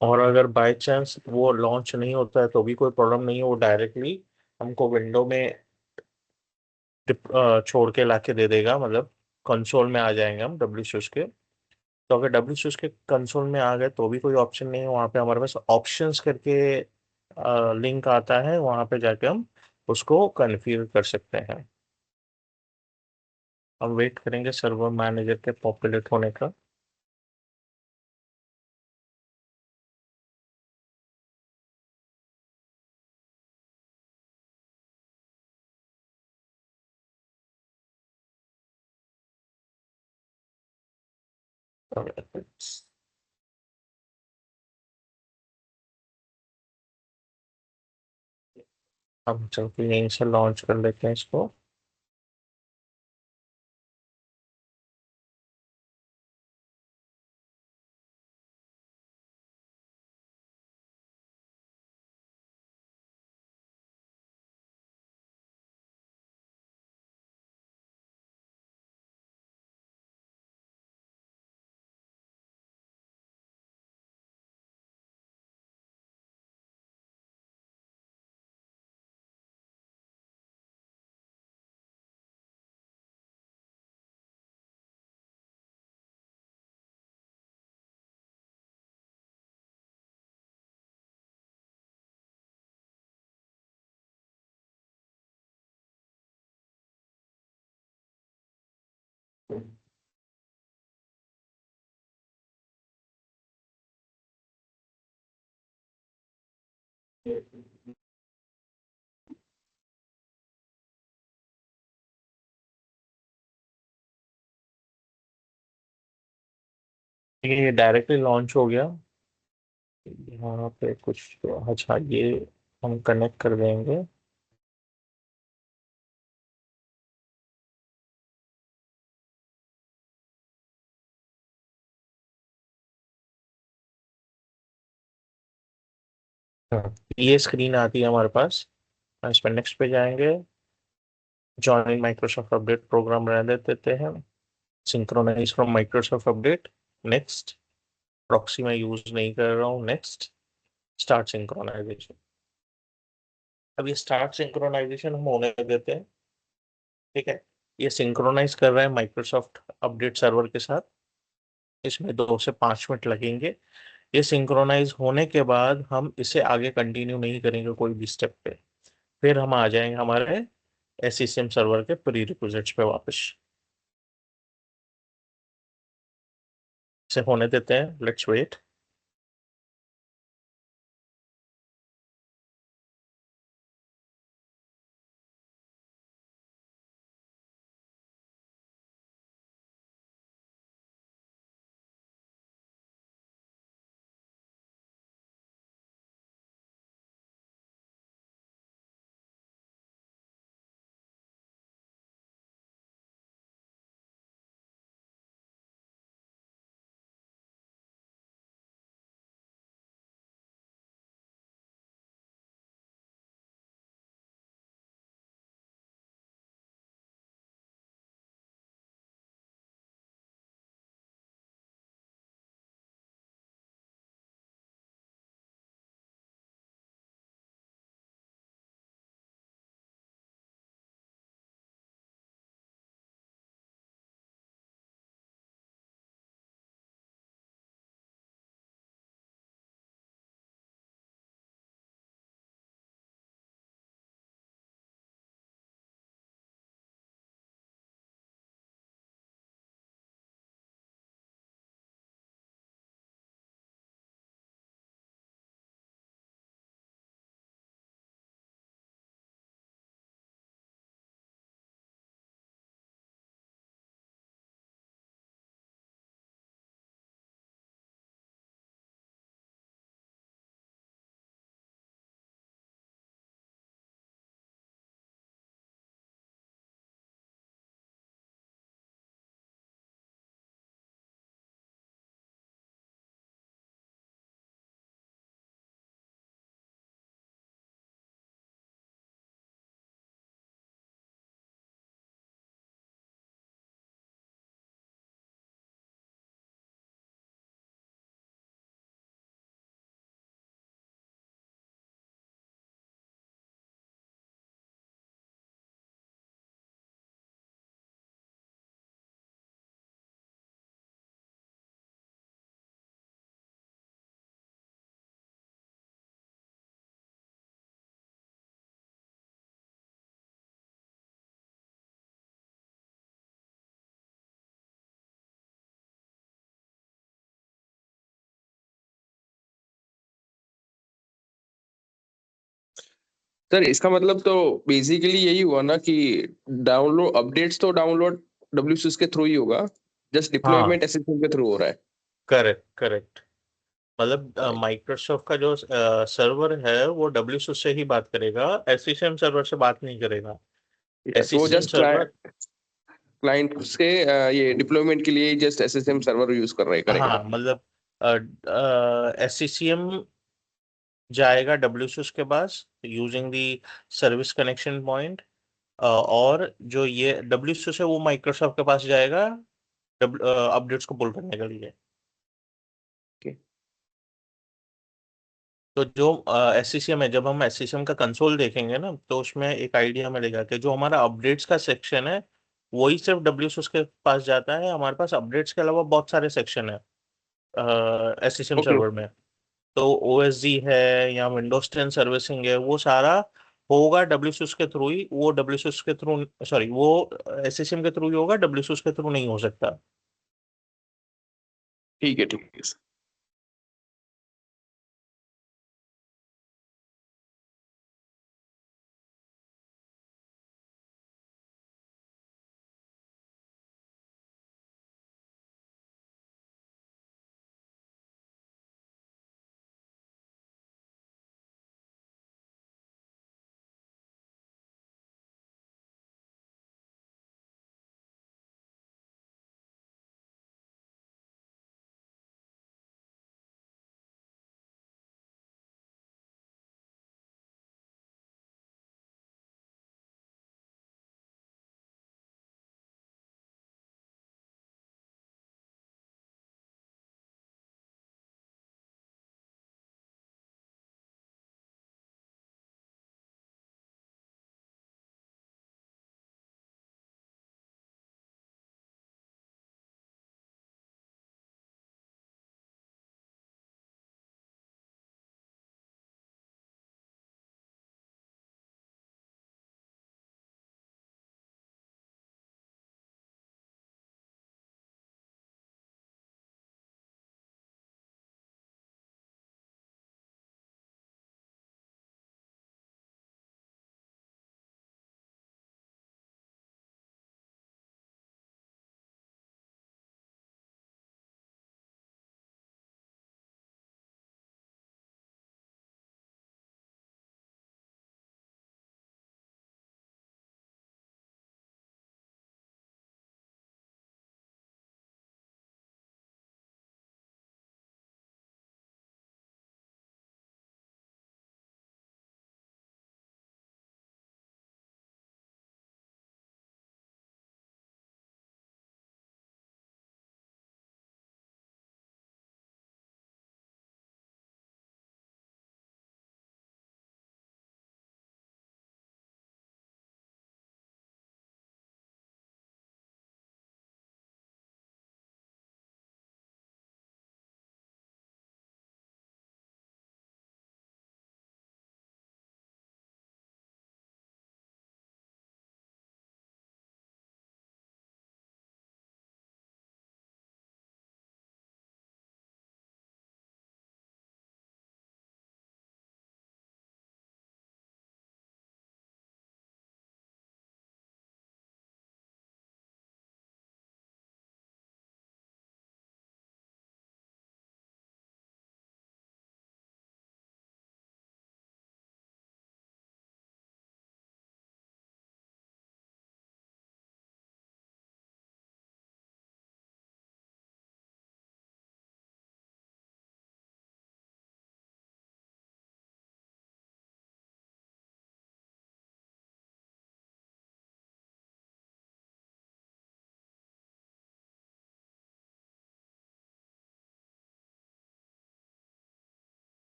और अगर बाय चांस वो लॉन्च नहीं होता है, तो भी कोई प्रॉब्लम नहीं है, वो डायरेक्टली हमको विंडो में छोड़ के लाके दे देगा, मतलब कंसोल में आ जाएंगे हम डब्ल्यू स्विच के। तो अगर डब्ल्यू स्विच के कंसोल में आ गए तो भी कोई ऑप्शन नहीं है, वहाँ पे हमारे पास ऑप्शंस करके लिंक आता है, वहाँ पे जाके हम उसको कन्फिगर कर सकते हैं। हम वेट करेंगे सर्वर मैनेजर के पॉपुलेट होने का। हम चल के यहीं से लॉन्च कर लेते हैं इसको। ठीक है, ये डायरेक्टली लॉन्च हो गया। यहाँ पे कुछ तो अच्छा, ये हम कनेक्ट कर देंगे। ये स्क्रीन आती है हमारे पास। इस पर नेक्स्ट पे जाएंगे। जॉइन माइक्रोसॉफ्ट अपडेट प्रोग्राम रहने देते हैं। Synchronise from Microsoft update, next. Proxy मैं यूज नहीं कर रहा हूँ, नेक्स्ट। Start synchronisation. अब ये स्टार्ट सिंक्रोनाइजेशन हम होने देते हैं। ठीक है। ये सिंक्रोनाइज कर रहा है माइक्रोसॉफ्ट अपडेट सर्वर के साथ। इसमें 2 से 5 मिनट लगेंगे। ये सिंक्रोनाइज होने के बाद हम इसे आगे कंटिन्यू नहीं करेंगे कोई भी स्टेप पे। फिर हम आ जाएंगे हमारे एससीसीएम सर्वर के प्री रिक्विजिट्स पे वापस। इसे होने देते हैं, लेट्स वेट। सर इसका मतलब तो बेसिकली यही हुआ ना कि डाउनलोड अपडेट्स तो डाउनलोड डब्ल्यूसीएस के थ्रू ही होगा, जस्ट हाँ, डिप्लॉयमेंट एसएसएल के थ्रू हो रहा है। Correct correct. मतलब माइक्रोसॉफ्ट का जो सर्वर है वो डब्ल्यू से ही बात करेगा, एससीएम सर्वर से बात नहीं करेगा। यस, वो एससीएम जस्ट सर्वर। क्लाइंट से ये डिप्लॉयमेंट के लिए जस्ट एसएसएम सर्वर यूज कर रहे हैं, करेक्ट। हाँ, मतलब एससीएम जाएगा डब्ल्यू के पास using the service connection point. और जो ये डब्ल्यू से वो माइक्रोसॉफ्ट के पास जाएगा अपडेट्स को पुल करने के लिए। ओके। तो जो एससीसीएम है, जब हम एससीसीएम का कंसोल देखेंगे ना, तो उसमें एक आइडिया मिलेगा कि जो हमारा अपडेट्स का सेक्शन है वही सिर्फ डब्ल्यू के पास जाता है। हमारे पास अपडेट्स के अलावा बहुत सारे सेक्शन है एससीसीएम ओके। सर्वर में। तो ओएसजी है या विंडोज 10 सर्विसिंग है, वो सारा होगा डब्ल्यू के थ्रू ही। वो डब्ल्यू के थ्रू, सॉरी, वो एससीसीएम के थ्रू ही होगा, डब्ल्यू के थ्रू नहीं हो सकता। ठीक है, ठीक है।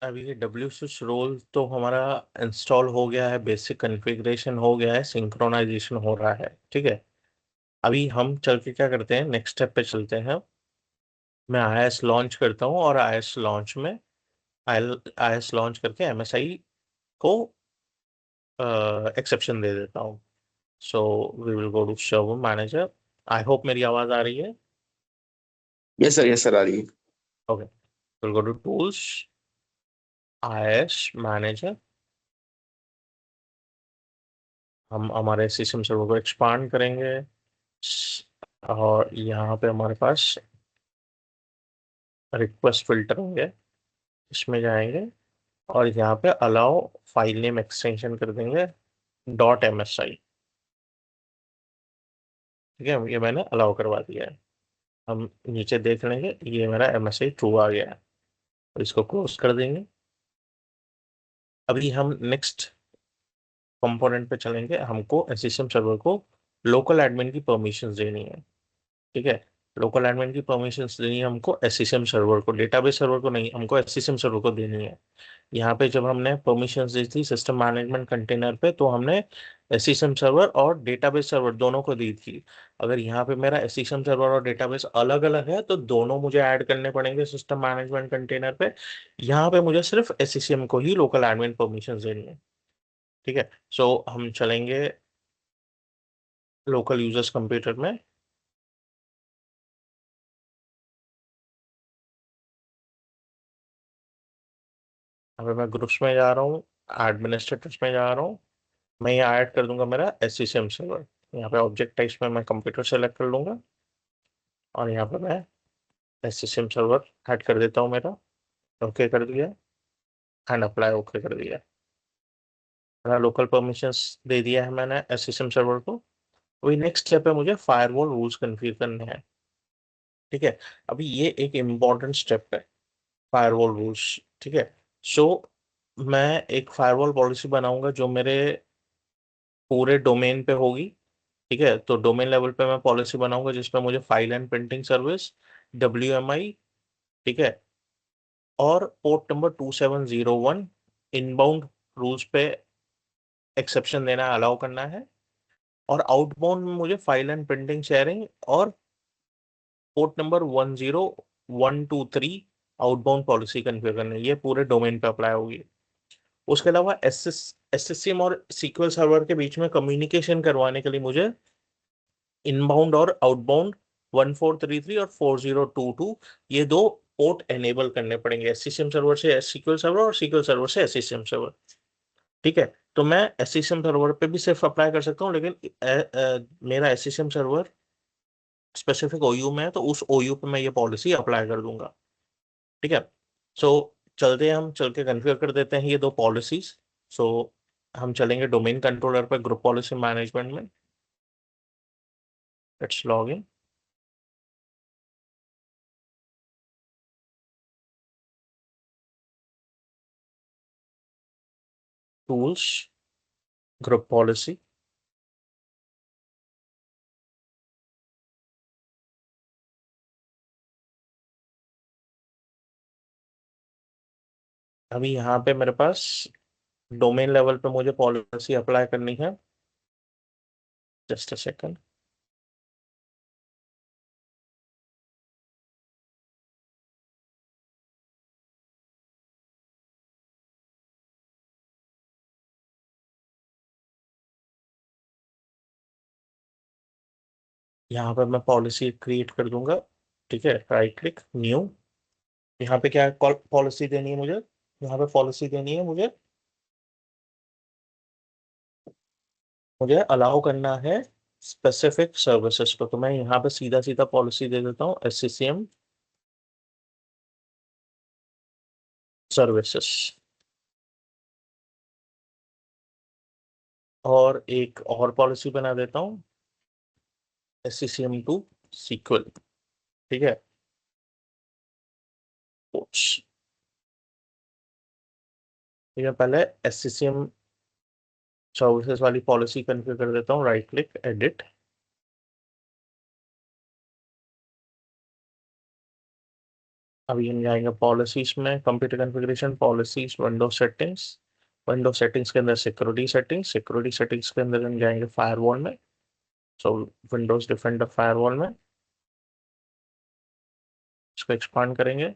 अभी ये डब्ल्यू स्विच रोल तो हमारा इंस्टॉल हो गया है, बेसिक कॉन्फ़िगरेशन हो गया है, सिंक्रोनाइजेशन हो रहा है, ठीक है। अभी हम चल के क्या करते हैं, नेक्स्ट स्टेप पे चलते हैं। मैं आईएस लॉन्च करता हूँ और आईएस लॉन्च में आईएस लॉन्च करके एमएसआई को एक्सेप्शन दे देता हूँ। So we will go to server manager. I hope मेरी आवाज आ रही है। यस सर आ रही है। Okay, will go to tools, IS manager. हम हमारे सिस्टम सर्वर को एक्सपांड करेंगे और यहाँ पे हमारे पास रिक्वेस्ट फिल्टर होंगे, इसमें जाएंगे और यहाँ पे अलाउ फाइल नेम एक्सटेंशन कर देंगे .msi। ठीक है, ये मैंने अलाउ करवा दिया है। हम नीचे देख लेंगे, ये मेरा MSI ट्रू आ गया है, तो इसको क्लोज कर देंगे। अभी हम नेक्स्ट कंपोनेंट पे चलेंगे। हमको सिस्टम सर्वर को लोकल एडमिन की परमिशंस देनी है, ठीक है। लोकल एडमिन की परमिशंस देनी है हमको एससीएम सर्वर को, डेटाबेस सर्वर को नहीं, हमको एससीएम सर्वर को देनी है। यहाँ पे जब हमने परमिशंस दी थी सिस्टम मैनेजमेंट कंटेनर पे, तो हमने एससीएम सर्वर और डेटाबेस सर्वर दोनों को दी थी। अगर यहाँ पे मेरा एससीएम सर्वर और डेटाबेस अलग अलग है तो दोनों मुझे ऐड करने पड़ेंगे सिस्टम मैनेजमेंट कंटेनर पे। यहाँ पे मुझे सिर्फ एससीएम को ही लोकल एडमिन परमिशंस देनी है, ठीक है। सो हम चलेंगे लोकल यूजर्स कंप्यूटर में। अभी मैं ग्रुप्स में जा रहा हूँ, एडमिनिस्ट्रेटर्स में जा रहा हूँ। मैं यहाँ ऐड कर दूंगा मेरा एससीएम सर्वर। यहाँ पे ऑब्जेक्ट टाइप्स में मैं कंप्यूटर सेलेक्ट कर लूंगा और यहाँ पे मैं एससीएम सर्वर ऐड कर देता हूँ मेरा। ओके कर दिया एंड अप्लाई ओके कर दिया। मेरा लोकल परमिशंस दे दिया है मैंने एससीएम सर्वर को। वही नेक्स्ट स्टेप है, मुझे फायरवॉल रूल्स कन्फिगर करने हैं, ठीक है। अभी ये एक इम्पॉर्टेंट स्टेप है, फायरवॉल रूल्स, ठीक है। सो मैं एक फायरवॉल पॉलिसी बनाऊंगा जो मेरे पूरे डोमेन पे होगी, ठीक है। तो डोमेन लेवल पे मैं पॉलिसी बनाऊंगा जिसमें मुझे file and printing service, WMI, ठीक है, और पोर्ट नंबर 2701 इनबाउंड रूल्स पे एक्सेप्शन देना, अलाउ करना है। और आउटबाउंड में मुझे फाइल एंड प्रिंटिंग शेयरिंग और port number 10123 outbound policy configure करनी है। ये पूरे डोमेन पे अप्लाई होगी। उसके अलावा एसएससीएम और सीक्वल सर्वर के बीच में कम्युनिकेशन करवाने के लिए मुझे इनबाउंड और आउटबाउंड 1433 और 4022 ये दो पोर्ट एनेबल करने पड़ेंगे, एससीएम सर्वर से एसक्यूएल सर्वर और सीक्वल सर्वर से एससीएम सर्वर, ठीक है। तो मैं एससीएम सर्वर पे भी सिर्फ अप्लाई कर सकता हूँ, लेकिन मेरा एससीएम सर्वर स्पेसिफिक ओयू में है तो उस ओयू पे मैं ये पॉलिसी अप्लाई कर दूंगा, ठीक है। सो चलते हैं, हम चल के कन्फिगर कर देते हैं ये दो पॉलिसीज। सो हम चलेंगे डोमेन कंट्रोलर पर, ग्रुप पॉलिसी मैनेजमेंट में। Let's log in. Tools, group policy. अभी यहाँ पे मेरे पास डोमेन लेवल पे मुझे पॉलिसी अप्लाई करनी है। Just a second. यहाँ पे मैं पॉलिसी क्रिएट कर दूंगा, ठीक है। Right click new. यहाँ पे क्या पॉलिसी देनी है मुझे, यहाँ पे पॉलिसी देनी है मुझे, मुझे अलाउ करना है स्पेसिफिक सर्विसेज को। तो मैं यहाँ पे सीधा सीधा पॉलिसी दे देता हूँ एससीएम सर्विसेज। और एक और पॉलिसी बना देता हूँ SCCM2 सीक्वल, ठीक है। ठीक है, पहले SCCM सर्विसेज वाली पॉलिसी कन्फिगर कर देता हूँ। Right click edit. अभी हम जाएंगे पॉलिसीज में, computer configuration, policies, window settings के अंदर सिक्योरिटी सेटिंग्स के अंदर हम जाएंगे फायरवॉल में। सो विंडोज डिफेंडर फायरवॉल में इसको एक्सपांड करेंगे,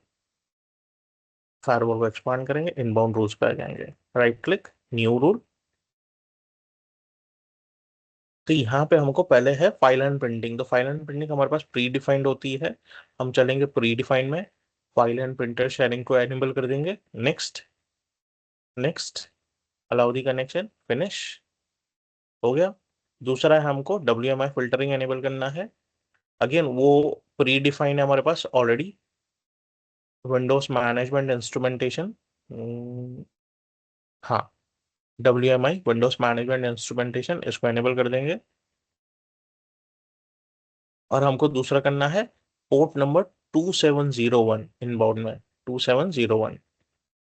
फायरवॉल को एक्सपांड करेंगे, इनबाउंड रूल्स पे आ जाएंगे, राइट क्लिक, न्यू रूल। तो यहाँ पे हमको पहले है फाइल एंड प्रिंटिंग। तो फाइल एंड प्रिंटिंग हमारे पास प्री डिफाइंड होती है, हम चलेंगे प्री डिफाइंड में, फाइल एंड प्रिंटर शेयरिंग को एनेबल कर देंगे, next, next, allow the connection, finish, हो गया। दूसरा है हमको WMI फिल्टरिंग एनेबल करना है, अगेन वो प्री डिफाइंड है हमारे पास ऑलरेडी, विंडोज मैनेजमेंट इंस्ट्रूमेंटेशन, हाँ, WMI विंडोज मैनेजमेंट इंस्ट्रूमेंटेशन, इसको एनेबल कर देंगे। और हमको दूसरा करना है पोर्ट नंबर 2701 इनबाउंड में, 2701।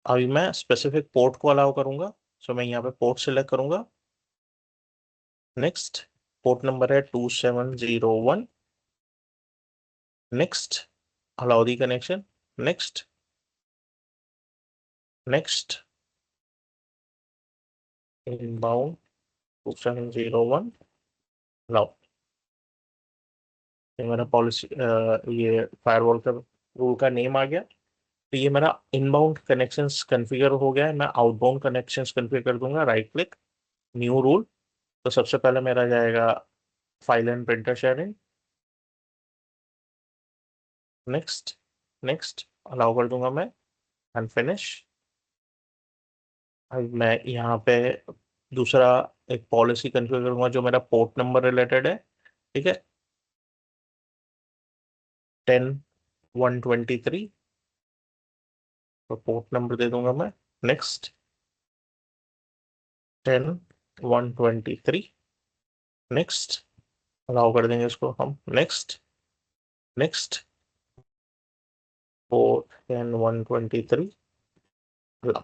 अभी मैं स्पेसिफिक पोर्ट को अलाउ करूंगा, सो मैं यहाँ पे पोर्ट सिलेक्ट करूंगा, नेक्स्ट, पोर्ट नंबर है 2701, next, allow the connection, next, next, inbound 2701, allow. ये मेरा पॉलिसी, ये फायरवॉल का रूल का नेम आ गया। तो ये मेरा इनबाउंड कनेक्शंस कॉन्फ़िगर हो गया है, मैं आउटबाउंड कनेक्शंस कॉन्फ़िगर कर दूंगा, राइट क्लिक, न्यू रूल। तो सबसे पहले मेरा जाएगा file and printer sharing, next, next, allow कर दूंगा मैं, एंड फिनिश। अब मैं यहाँ पे दूसरा एक पॉलिसी कॉन्फ़िगर करूंगा जो मेरा पोर्ट नंबर रिलेटेड है, ठीक है, 10 123, तो पोर्ट नंबर दे दूंगा मैं, नेक्स्ट, 10 123, नेक्स्ट, अलाउ कर देंगे इसको हम, नेक्स्ट, नेक्स्ट, 4 10 123, अलाउ।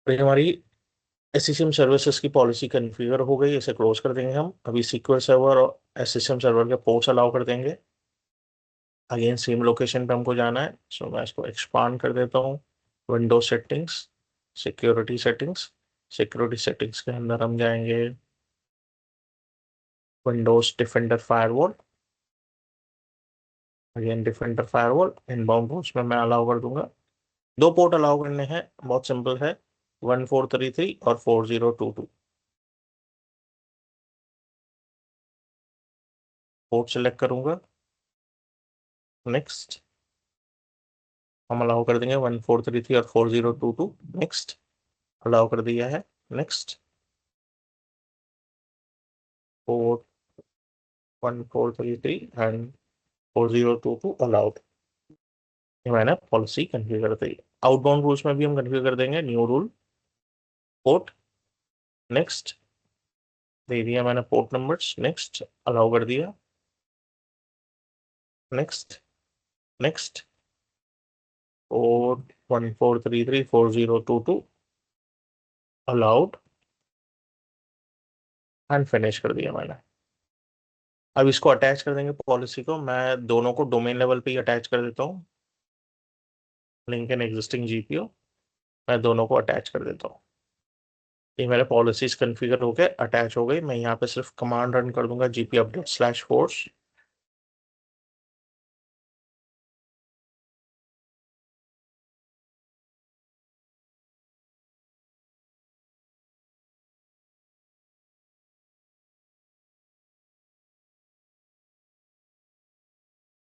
तो ये हमारी एससीएम सर्विसेज की पॉलिसी कॉन्फ़िगर हो गई, इसे क्लोज कर देंगे हम। अभी सीक्वल सर्वर और एससीएम सर्वर के पोर्ट्स अलाउ कर देंगे, अगेन सेम लोकेशन पे हमको जाना है, सो मैं इसको एक्सपांड कर देता हूँ, Windows settings, security settings, security settings के अंदर हम जाएंगे Windows defender firewall, again defender firewall, inbound rules में मैं अलाउ कर दूंगा। दो पोर्ट अलाउ करने हैं, बहुत सिंपल है, 1433 और 4022, पोर्ट सेलेक्ट करूंगा, नेक्स्ट, हम अलाउ कर देंगे 1433 और 4022, नेक्स्ट, अलाउ कर दिया है, नेक्स्ट, पोर्ट 1433 एंड 4022 अलाउड। ये मैंने पॉलिसी कन्फिगर कर दी। आउटबाउंड रूल्स में भी हम कन्फिगर कर देंगे, न्यू रूल, पोर्ट, नेक्स्ट, दे दिया मैंने पोर्ट नंबर्स, नेक्स्ट, अलाउ कर दिया, next, next, port 1433 4022 allowed, and finish कर दिया मैंने। अब इसको अटैच कर देंगे पॉलिसी को, मैं दोनों को डोमेन लेवल पे ही अटैच कर देता हूँ, लिंक इन एग्जिस्टिंग जीपीओ, मैं दोनों को अटैच कर देता हूँ। ये मेरे पॉलिसीज कन्फिगर हो गए, अटैच हो गई। मैं यहाँ पे सिर्फ कमांड रन कर दूंगा, GP update slash force,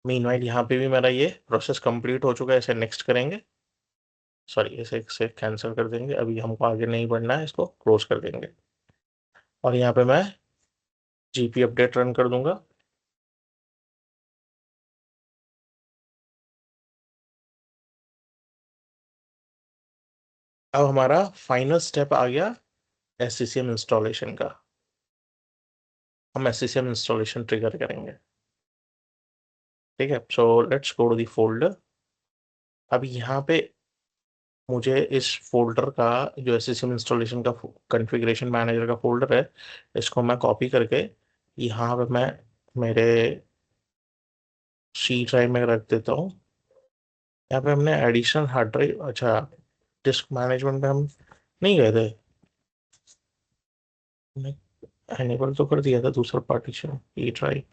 meanwhile यहाँ पे भी मेरा ये प्रोसेस कंप्लीट हो चुका है, इसे नेक्स्ट करेंगे, सॉरी इसे कैंसिल कर देंगे, अभी हमको आगे नहीं बढ़ना है, इसको क्लोज कर देंगे। और यहाँ पे मैं जीपी अपडेट रन कर दूंगा, अब हमारा फाइनल स्टेप आ गया एससीसीएम इंस्टॉलेशन का, हम एससीसीएम इंस्टॉलेशन ट्रिगर करेंगे, ठीक है। So let's go to the folder. अब यहाँ पे मुझे इस फोल्डर का, जो एससीसीएम इंस्टॉलेशन का कॉन्फ़िगरेशन मैनेजर का फोल्डर है, इसको मैं कॉपी करके यहाँ पे मैं मेरे सी ड्राइव में रख देता हूँ। यहाँ पे हमने एडिशनल हार्ड ड्राइव, अच्छा डिस्क मैनेजमेंट में हम नहीं गए थे, एनेबल तो कर दिया था दूसरा पार्टीशन, ई ड्राइव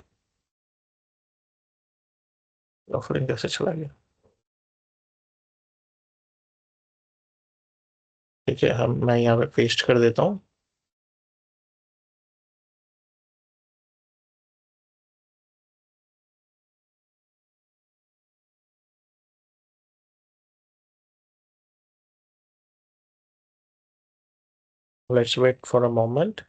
ऑफरिंग कैसे चला गया। ठीक है, हम मैं यहाँ पे पेस्ट कर देता हूँ। Let's wait for a moment.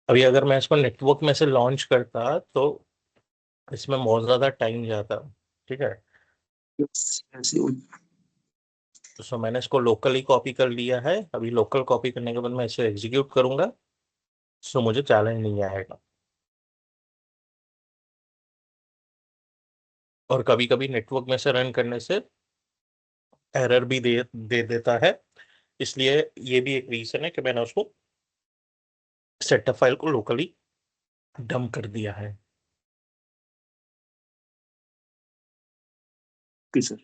अभी अगर मैं इसको नेटवर्क में से लॉन्च करता तो इसमें बहुत ज़्यादा टाइम जाता। ठीक है, ऐसे हो। तो सो मैंने इसको लोकली कॉपी कर लिया है। अभी लोकल कॉपी करने के बाद मैं इसे एग्जीक्यूट करूंगा, सो मुझे चैलेंज नहीं आएगा। और कभी कभी नेटवर्क में से रन करने से एरर भी दे देता है, इसलिए ये भी एक रीजन है कि मैंने उसको सेटअप फाइल को लोकली डंप कर दिया है। Okay sir.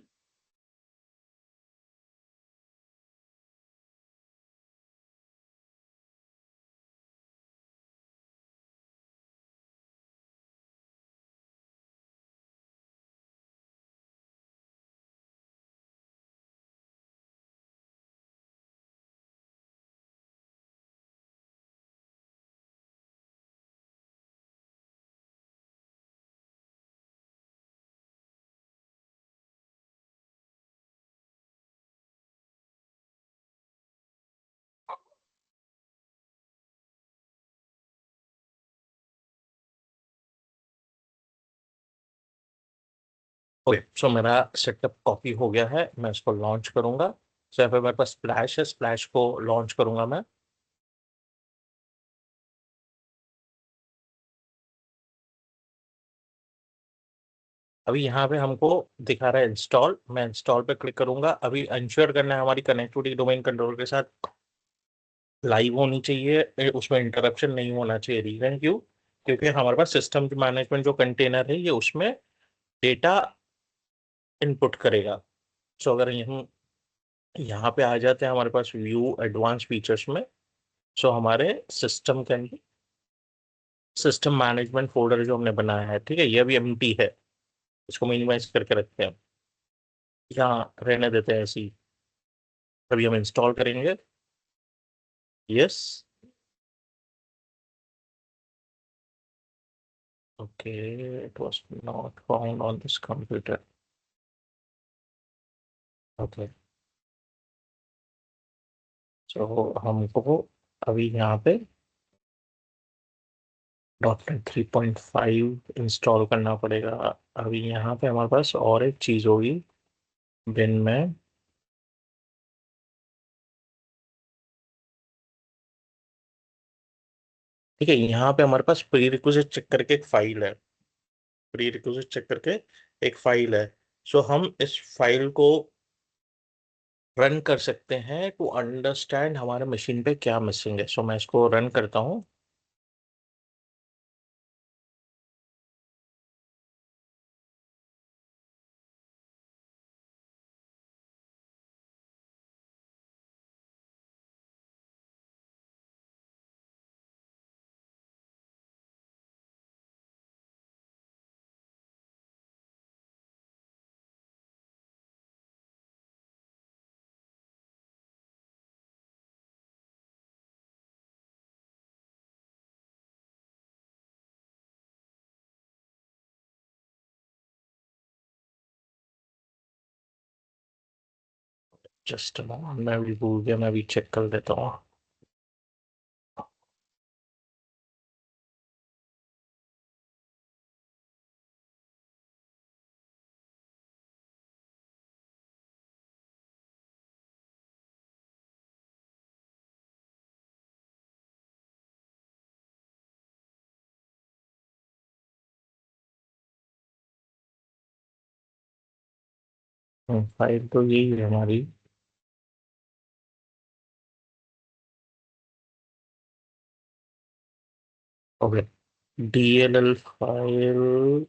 ओके, सो मेरा सेटअप कॉपी हो गया है, मैं इसको लॉन्च करूंगा। सो यहाँ पे मेरे पास स्प्लैश है, स्प्लैश को लॉन्च करूंगा मैं। अभी यहाँ पे हमको दिखा रहा है इंस्टॉल, मैं इंस्टॉल पे क्लिक करूंगा। अभी इंश्योर करना है हमारी कनेक्टिविटी डोमेन कंट्रोल के साथ लाइव होनी चाहिए, उसमें इंटरप्शन नहीं होना चाहिए। रीजन क्यों? क्योंकि हमारे पास सिस्टम मैनेजमेंट जो कंटेनर है ये उसमें डेटा इनपुट करेगा। सो अगर हम यहाँ पे आ जाते हैं हमारे पास व्यू एडवांस फीचर्स में, सो हमारे सिस्टम के अंदर सिस्टम मैनेजमेंट फोल्डर जो हमने बनाया है, ठीक है, ये अभी एम्प्टी है। इसको मिनिमाइज करके रखते हैं, यहाँ रहने देते हैं ऐसे ही। अभी हम इंस्टॉल करेंगे। Yes. Okay, it was not found on this computer. Okay, so हमको अभी यहाँ पे .NET 3.5 इंस्टॉल करना पड़ेगा। अभी यहाँ पे हमारे पास और एक चीज़ होगी बिन में। ठीक है, यहाँ पे हमारे पास प्री रिक्विजिट चेक करके एक फाइल है। प्री रिक्विजिट चेक करके एक फाइल है। सो हम इस फाइल को रन कर सकते हैं टू अंडरस्टैंड हमारे मशीन पे क्या मिसिंग है। सो मैं इसको रन करता हूँ। जस्ट मैं भी भूल गया, मैं भी चेक कर देता हूँ। फाइल तो यही है हमारी। Okay, DLL file.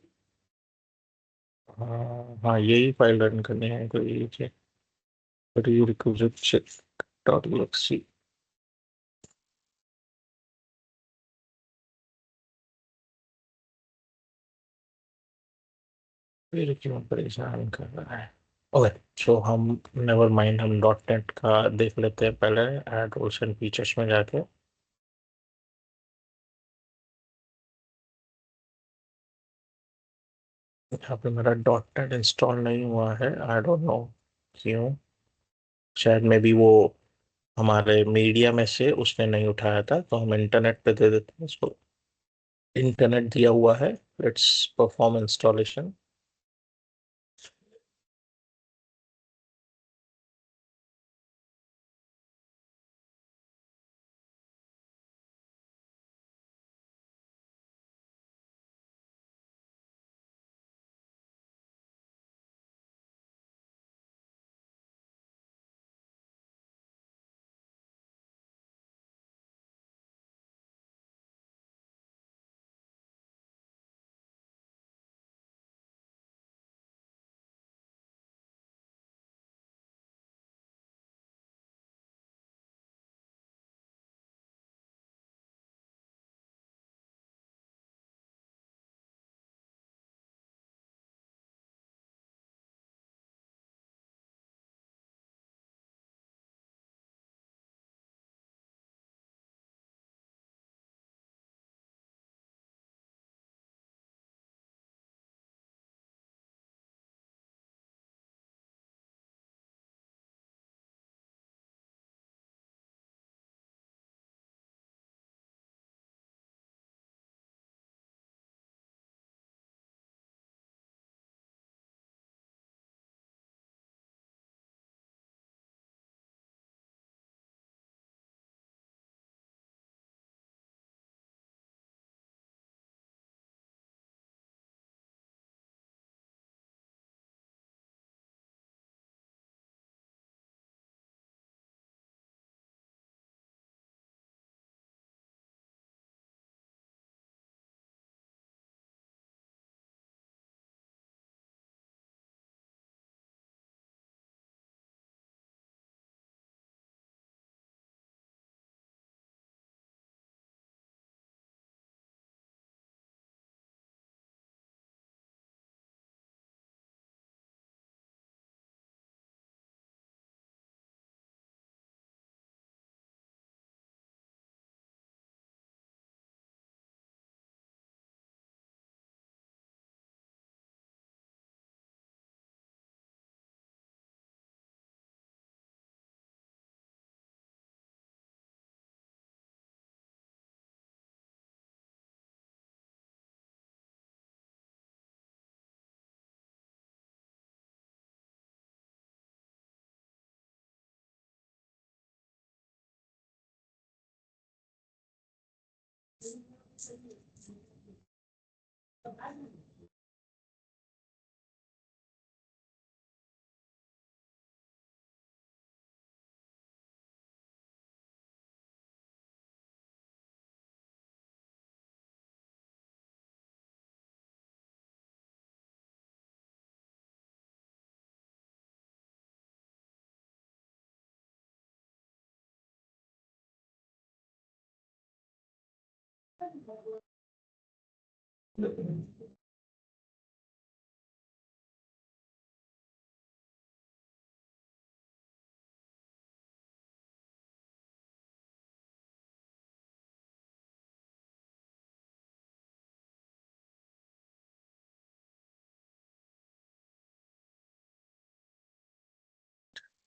हाँ हाँ, यही फाइल रन करनी है, तो ये प्री रिक्विजिट चेक .exe। फिर क्यों परेशान कर रहा है? ओके, सो हम नेवर माइंड, हम .NET का देख लेते हैं पहले। एड रूल्स एंड फीचर्स में जाके यहाँ पे मेरा .NET इंस्टॉल नहीं हुआ है, आई डोंट नो क्यों। शायद में भी वो हमारे मीडिया में से उसने नहीं उठाया था, तो हम इंटरनेट पे दे देते हैं उसको। इंटरनेट दिया हुआ है, लेट्स परफॉर्म इंस्टॉलेशन।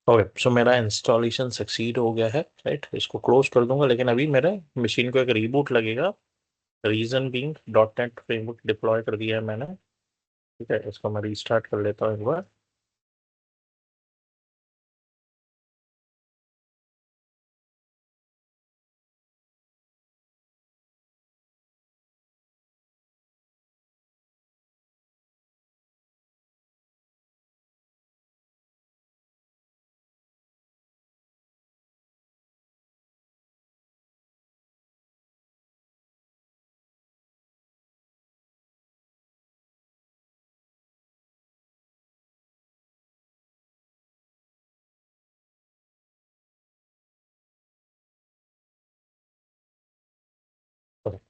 ओके, सो मेरा इंस्टॉलेशन सक्सीड हो गया है, राइट। इसको क्लोज कर दूंगा, लेकिन अभी मेरे मशीन को एक रीबूट लगेगा। Reason being dot net framework deploy कर दिया है मैंने। ठीक है, इसको मैं रीस्टार्ट कर लेता हूँ एक बार।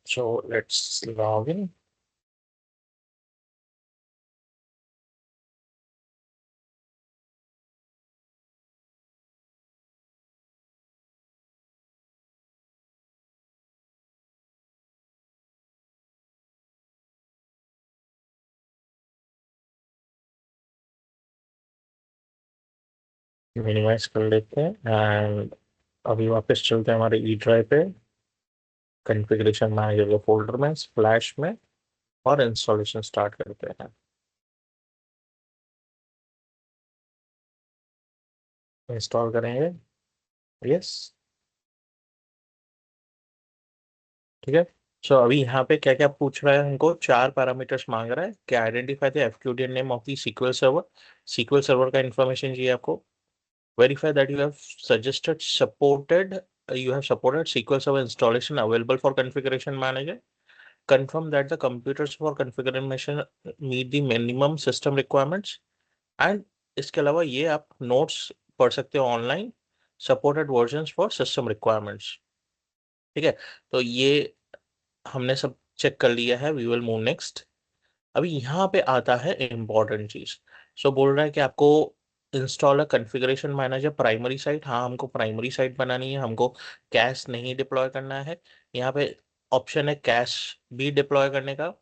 So let's log in. Minimize कर लेते हैं एंड अभी वापस चलते हैं हमारे ई ड्राइव पे, कॉन्फ़िगरेशन मैनेजर के फोल्डर में, फ्लैश में, और इंस्टॉलेशन स्टार्ट करते हैं। इंस्टॉल करेंगे, यस, ठीक है। सो अभी यहाँ पे क्या क्या पूछ रहा है, हमको चार पैरामीटर्स मांग रहा है कि identify the FQDN name of the SQL server का इन्फॉर्मेशन चाहिए आपको। Verify that you have supported SQL Server installation available for configuration manager. Confirm that the computers for configuration meet the minimum system requirements. And इसके अलावा ये आप notes पढ़ सकते हो online, supported versions for system requirements, ठीक है। तो ये हमने सब चेक कर लिया है, वी विल मूव नेक्स्ट। अभी यहाँ पे आता है इम्पोर्टेंट चीज। सो बोल रहा है कि आपको install a configuration manager primary site. हाँ, हमको प्राइमरी साइट बनानी है, हमको कैश नहीं डिप्लॉय करना है। यहाँ पे ऑप्शन है कैश भी डिप्लॉय करने का।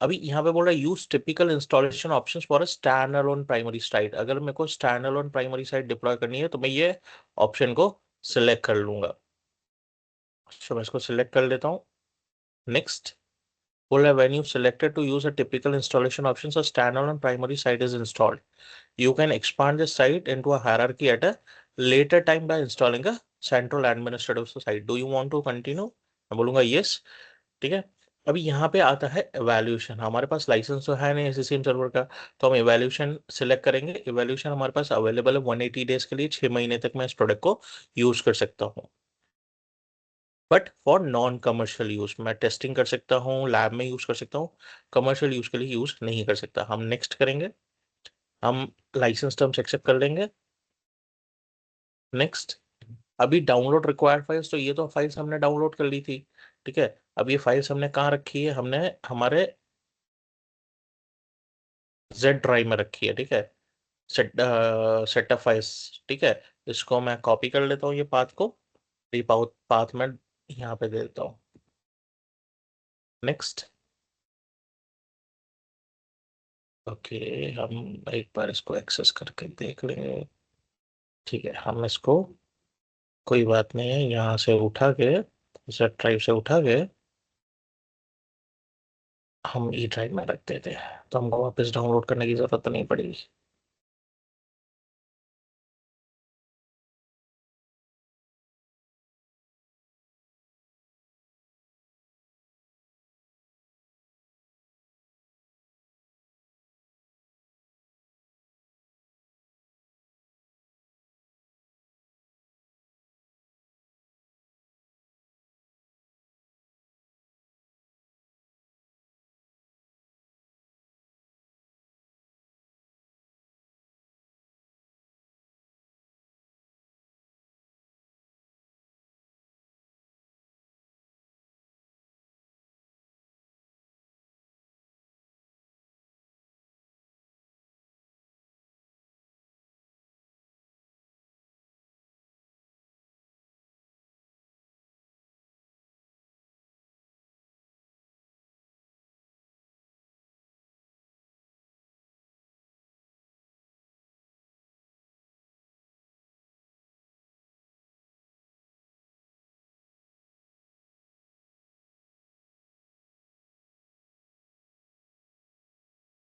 अभी यहाँ पे बोल रहा है use typical installation options for a stand alone primary site. अगर मेरे को stand alone primary site deploy करनी है तो मैं ये ऑप्शन को सिलेक्ट कर लूंगा। तो मैं इसको सिलेक्ट कर लेता हूँ, नेक्स्ट। बोला when you selected to use a typical installation options, a standalone primary site is installed. You can expand the site into a hierarchy at a later time by installing a central administrative site. Do you want to continue? मैं बोलूंगा yes, ठीक है। अभी यहाँ पे आता है evaluation. हमारे पास लाइसेंस तो है नहीं एससीएम सर्वर का, तो हम एवेल्यूशन सिलेक्ट करेंगे। एवेल्यूशन हमारे पास अवेलेबल है 180 डेज के लिए, 6 महीने तक मैं इस प्रोडक्ट को यूज कर सकता हूँ। But for non commercial use मैं टेस्टिंग कर सकता हूँ, लैब में यूज कर सकता हूँ, कमर्शियल यूज के लिए यूज नहीं कर सकता। हम नेक्स्ट करेंगे, हम लाइसेंस टर्म्स एक्सेप्ट कर लेंगे, नेक्स्ट। अभी डाउनलोड रिक्वायर्ड फाइल्स, तो ये तो फाइल्स हमने डाउनलोड कर ली थी, ठीक है। अब ये फाइल्स हमने कहाँ रखी है, हमने हमारे जेड ड्राइव में रखी है, ठीक है। सेटअप फाइल्स, ठीक है। इसको मैं कॉपी कर लेता हूँ ये पाथ को, ये पाथ में यहाँ पे दे देता हूँ, नेक्स्ट। ओके, हम एक बार इसको एक्सेस करके देख लेंगे, ठीक है। हम इसको, कोई बात नहीं है, यहाँ से उठा के, जेड ड्राइव से उठा के हम ई ड्राइव में रख देते हैं, तो हमको वापस डाउनलोड करने की जरूरत नहीं पड़ेगी।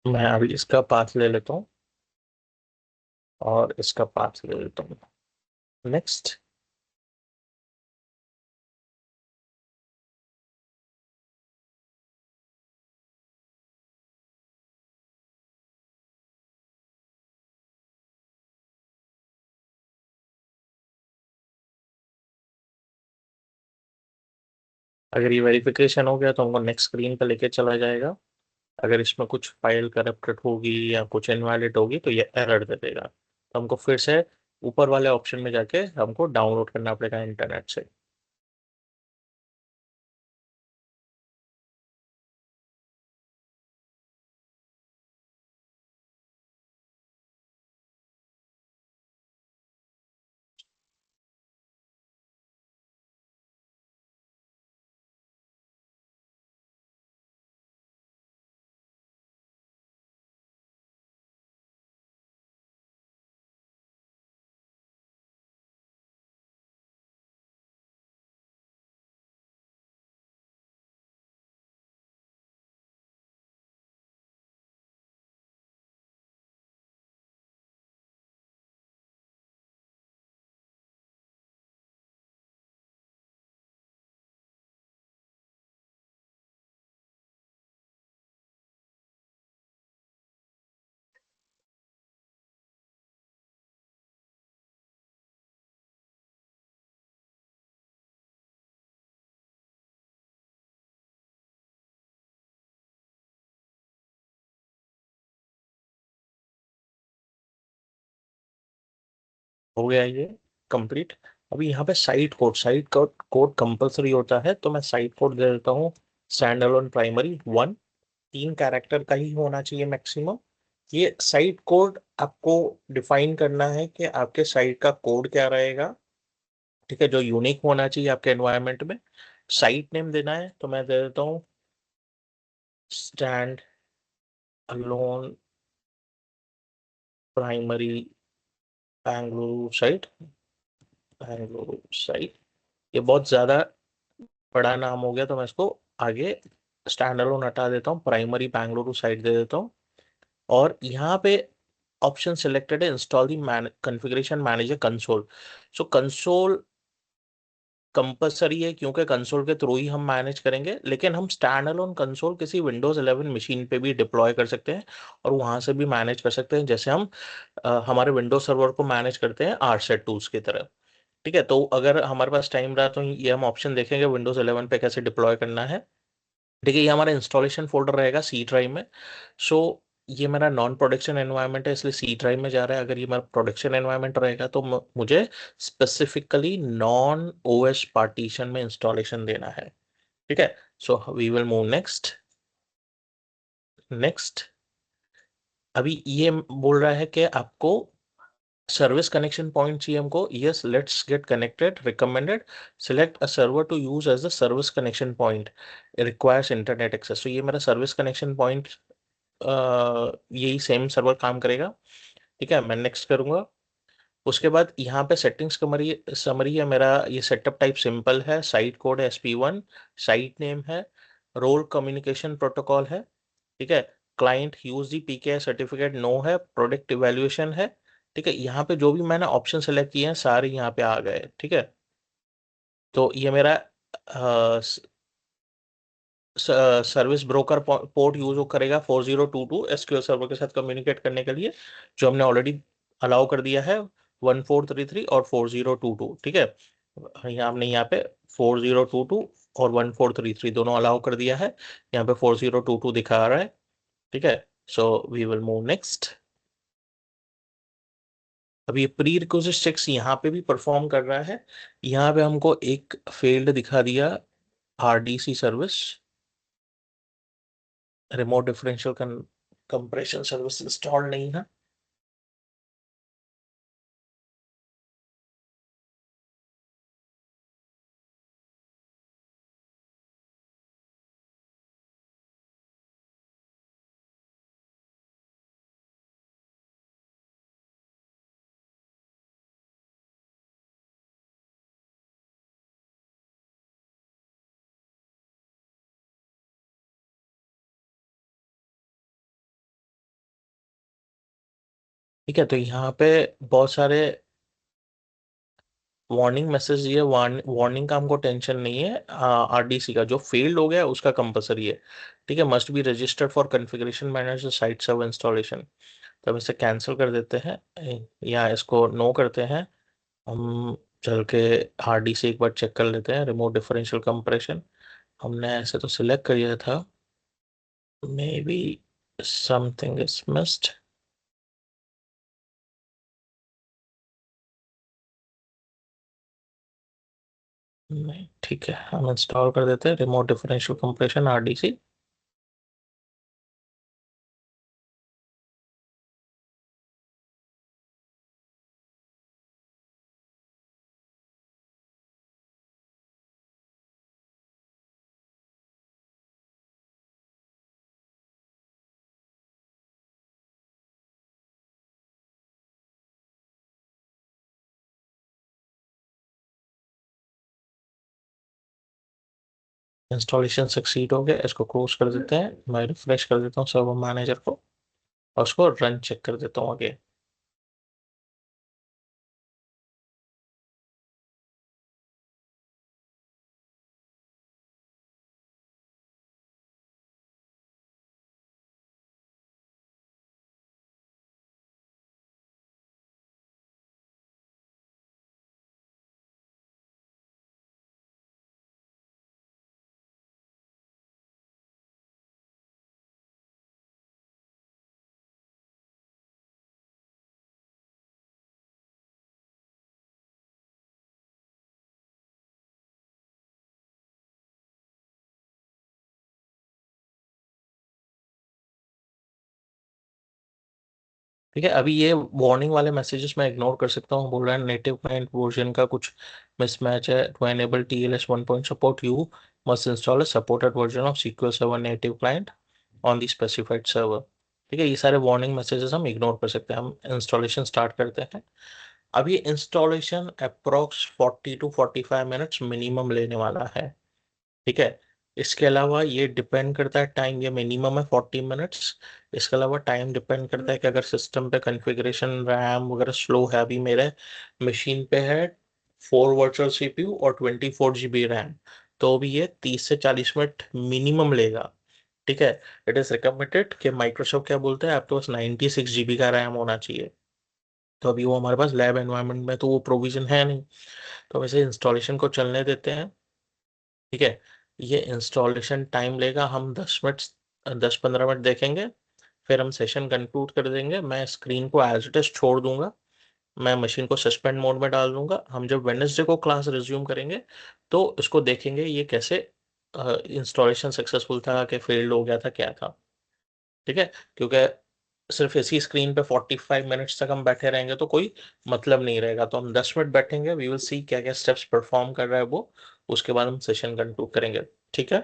मैं अभी इसका पाथ ले लेता हूँ और इसका पाथ ले लेता हूँ, नेक्स्ट। अगर ये वेरिफिकेशन हो गया तो हमको नेक्स्ट स्क्रीन पे लेके चला जाएगा। अगर इसमें कुछ फाइल करप्टेड होगी या कुछ इनवैलिड होगी तो ये एरर दे देगा, तो हमको फिर से ऊपर वाले ऑप्शन में जाके हमको डाउनलोड करना पड़ेगा इंटरनेट से। हो गया ये कंप्लीट। अभी यहाँ पे साइट कोड कंपलसरी होता है, तो मैं साइट कोड दे देता हूँ। स्टैंड अलोन प्राइमरी 1, 3 कैरेक्टर का ही होना चाहिए मैक्सिमम। ये साइट कोड आपको डिफाइन करना है कि आपके साइट का कोड क्या रहेगा, ठीक है, जो यूनिक होना चाहिए आपके एनवायरनमेंट में। साइट नेम देना है, तो मैं दे देता हूँ stand alone primary Bengaluru site, Bengaluru site. ये बहुत ज्यादा बड़ा नाम हो गया, तो मैं इसको आगे स्टैंड अलोन हटा देता हूँ, प्राइमरी बेंगलुरु साइट दे देता हूँ। और यहाँ पे ऑप्शन सिलेक्टेड है इंस्टॉल दी कॉन्फ़िगरेशन मैनेजर कंसोल। सो कंसोल कंपलसरी है, क्योंकि कंसोल के थ्रू ही हम मैनेज करेंगे, लेकिन हम स्टैंड अलोन कंसोल किसी विंडोज 11 मशीन पे भी डिप्लॉय कर सकते हैं और वहां से भी मैनेज कर सकते हैं, जैसे हम हमारे विंडोज सर्वर को मैनेज करते हैं आरसेट टूल्स की तरह। ठीक है, तो अगर हमारे पास टाइम रहा तो ये हम ऑप्शन देखेंगे विंडोज 11 पे कैसे डिप्लॉय करना है। ठीक है, ये हमारा इंस्टॉलेशन फोल्डर रहेगा सी ड्राइव में। सो ये मेरा नॉन प्रोडक्शन एनवायरनमेंट है, इसलिए सी ड्राइव में जा रहा है। अगर ये मेरा प्रोडक्शन एनवायरनमेंट रहेगा तो मुझे स्पेसिफिकली नॉन ओएस पार्टीशन में इंस्टॉलेशन देना है। ठीक है, so we will move next. Next, अभी ये बोल रहा है कि आपको सर्विस कनेक्शन पॉइंट चाहिए हमको। Yes, let's get connected, recommended, select a server to use as the service connection point, requires internet access. तो ये मेरा सर्विस कनेक्शन पॉइंट, यही सेम सर्वर काम करेगा। ठीक है, मैं नेक्स्ट करूंगा। उसके बाद यहाँ पे सेटिंग्स समरी समरी है मेरा। ये सेटअप टाइप सिंपल है, साइट कोड है SP1, साइट नेम है, रोल कम्युनिकेशन प्रोटोकॉल है। ठीक है, client use the PK certificate no है, प्रोडक्ट इवैल्यूएशन है। ठीक है, यहाँ पे जो भी मैंने ऑप्शन सेलेक्ट किए हैं सारे यहाँ पे आ गए। ठीक है, तो ये मेरा सर्विस ब्रोकर पोर्ट यूज करेगा 4022 एसक्यूएल सर्वर के साथ कम्युनिकेट करने के लिए, जो हमने ऑलरेडी अलाउ कर दिया है 1433 और 4022। ठीक है, यहाँ हमने यहाँ पे 4022 और 1433 दोनों अलाउ कर दिया है। यहाँ पे 4022 दिखा रहा है। ठीक है, so we will move next. अभी ये प्री रिक्विजिट चेक्स यहाँ पे भी परफॉर्म कर रहा है। यहाँ पे हमको एक फील्ड दिखा दिया, RDC service, remote differential compression service install नहीं है। ठीक है, तो यहाँ पे बहुत सारे वार्निंग मैसेज दिए। वार्निंग का हमको टेंशन नहीं है। RDC का जो फेल्ड हो गया उसका कंपलसरी है। ठीक है, must be registered for configuration manager site server installation. तो हम इसे कैंसिल कर देते हैं, या इसको नो करते हैं। हम चल के RDC एक बार चेक कर लेते हैं, रिमोट डिफरेंशियल कंप्रेशन हमने ऐसे तो सिलेक्ट कर लिया था। May be something is missed. नहीं, ठीक है, हम इंस्टॉल कर देते हैं remote differential compression RDC। Installation succeed हो गया, इसको क्लोज कर देते हैं। मैं रिफ्रेश कर देता हूँ सर्वर मैनेजर को और उसको रन चेक कर देता हूँ आगे। ठीक है, अभी ये वार्निंग वाले मैसेजेस मैं इग्नोर कर सकता हूँ। बोल रहा है नेटिव क्लाइंट वर्जन का कुछ मिसमैच है। To enable TLS 1 point support you must install a supported version of SQL server native client on the specified server. ठीक है, ये सारे वार्निंग मैसेजेस हम इग्नोर कर सकते हैं। हम इंस्टॉलेशन स्टार्ट करते हैं। अब ये installation approx 40 to 45 minutes minimum लेने वाला है। ठीक है, इसके अलावा ये डिपेंड करता है टाइम, ये मिनिमम है 40 मिनट्स। इसके अलावा टाइम डिपेंड करता है कि अगर सिस्टम पे कॉन्फ़िगरेशन रैम वगैरह स्लो है। अभी मेरे मशीन पे है 4 वर्चुअल CPU और 24 GB रैम, तो भी ये 30 से 40 मिनट मिनिमम लेगा। ठीक है, इट इज रिकमेंडेड कि माइक्रोसॉफ्ट क्या बोलते हैं, आपके पास 96 GB का रैम होना चाहिए। तो अभी वो हमारे पास लैब एनवायरनमेंट में तो वो प्रोविजन है नहीं, तो वैसे इंस्टॉलेशन को चलने देते हैं। ठीक है, ये इंस्टॉलेशन टाइम लेगा, हम 10 मिनट 10-15 मिनट देखेंगे, फिर हम सेशन कंक्लूड कर देंगे। मैं स्क्रीन को एज इट इज छोड़ दूंगा, मैं मशीन को सस्पेंड मोड में डाल दूंगा। हम जब वेडनेसडे को क्लास रिज्यूम करेंगे तो इसको देखेंगे ये कैसे इंस्टॉलेशन सक्सेसफुल था कि फेल्ड हो गया था, क्या था। ठीक है, क्योंकि सिर्फ इसी स्क्रीन पे 45 मिनट्स तक हम बैठे रहेंगे तो कोई मतलब नहीं रहेगा। तो हम 10 मिनट बैठेंगे, वी विल सी क्या क्या स्टेप्स परफॉर्म कर रहा है वो, उसके बाद हम सेशन कंक्लूड करेंगे। ठीक है।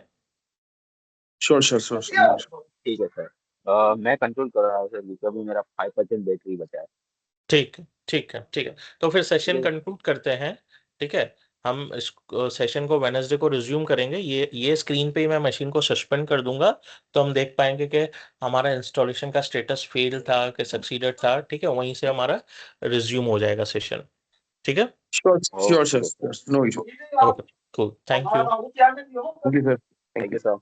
Sure sure sure. ठीक है सर। मैं कंट्रोल कर रहा हूँ सर, क्योंकि अभी मेरा 5% बैटरी बचा है। ठीक है, ठीक है, ठीक है, तो फिर सेशन ये कंक्लूड करते हैं। ठीक है, हम इस सेशन को वेडनेसडे को रिज्यूम करेंगे। ये स्क्रीन पे ही मैं मशीन को सस्पेंड कर दूंगा, तो हम देख पाएंगे कि हमारा इंस्टॉलेशन का स्टेटस फेल था कि सक्सीडेड था। ठीक है, वहीं से हमारा रिज्यूम हो जाएगा सेशन। ठीक है, sure sure okay sir, sir. No issue. Okay, cool, thank you. Okay sir, thank you sir.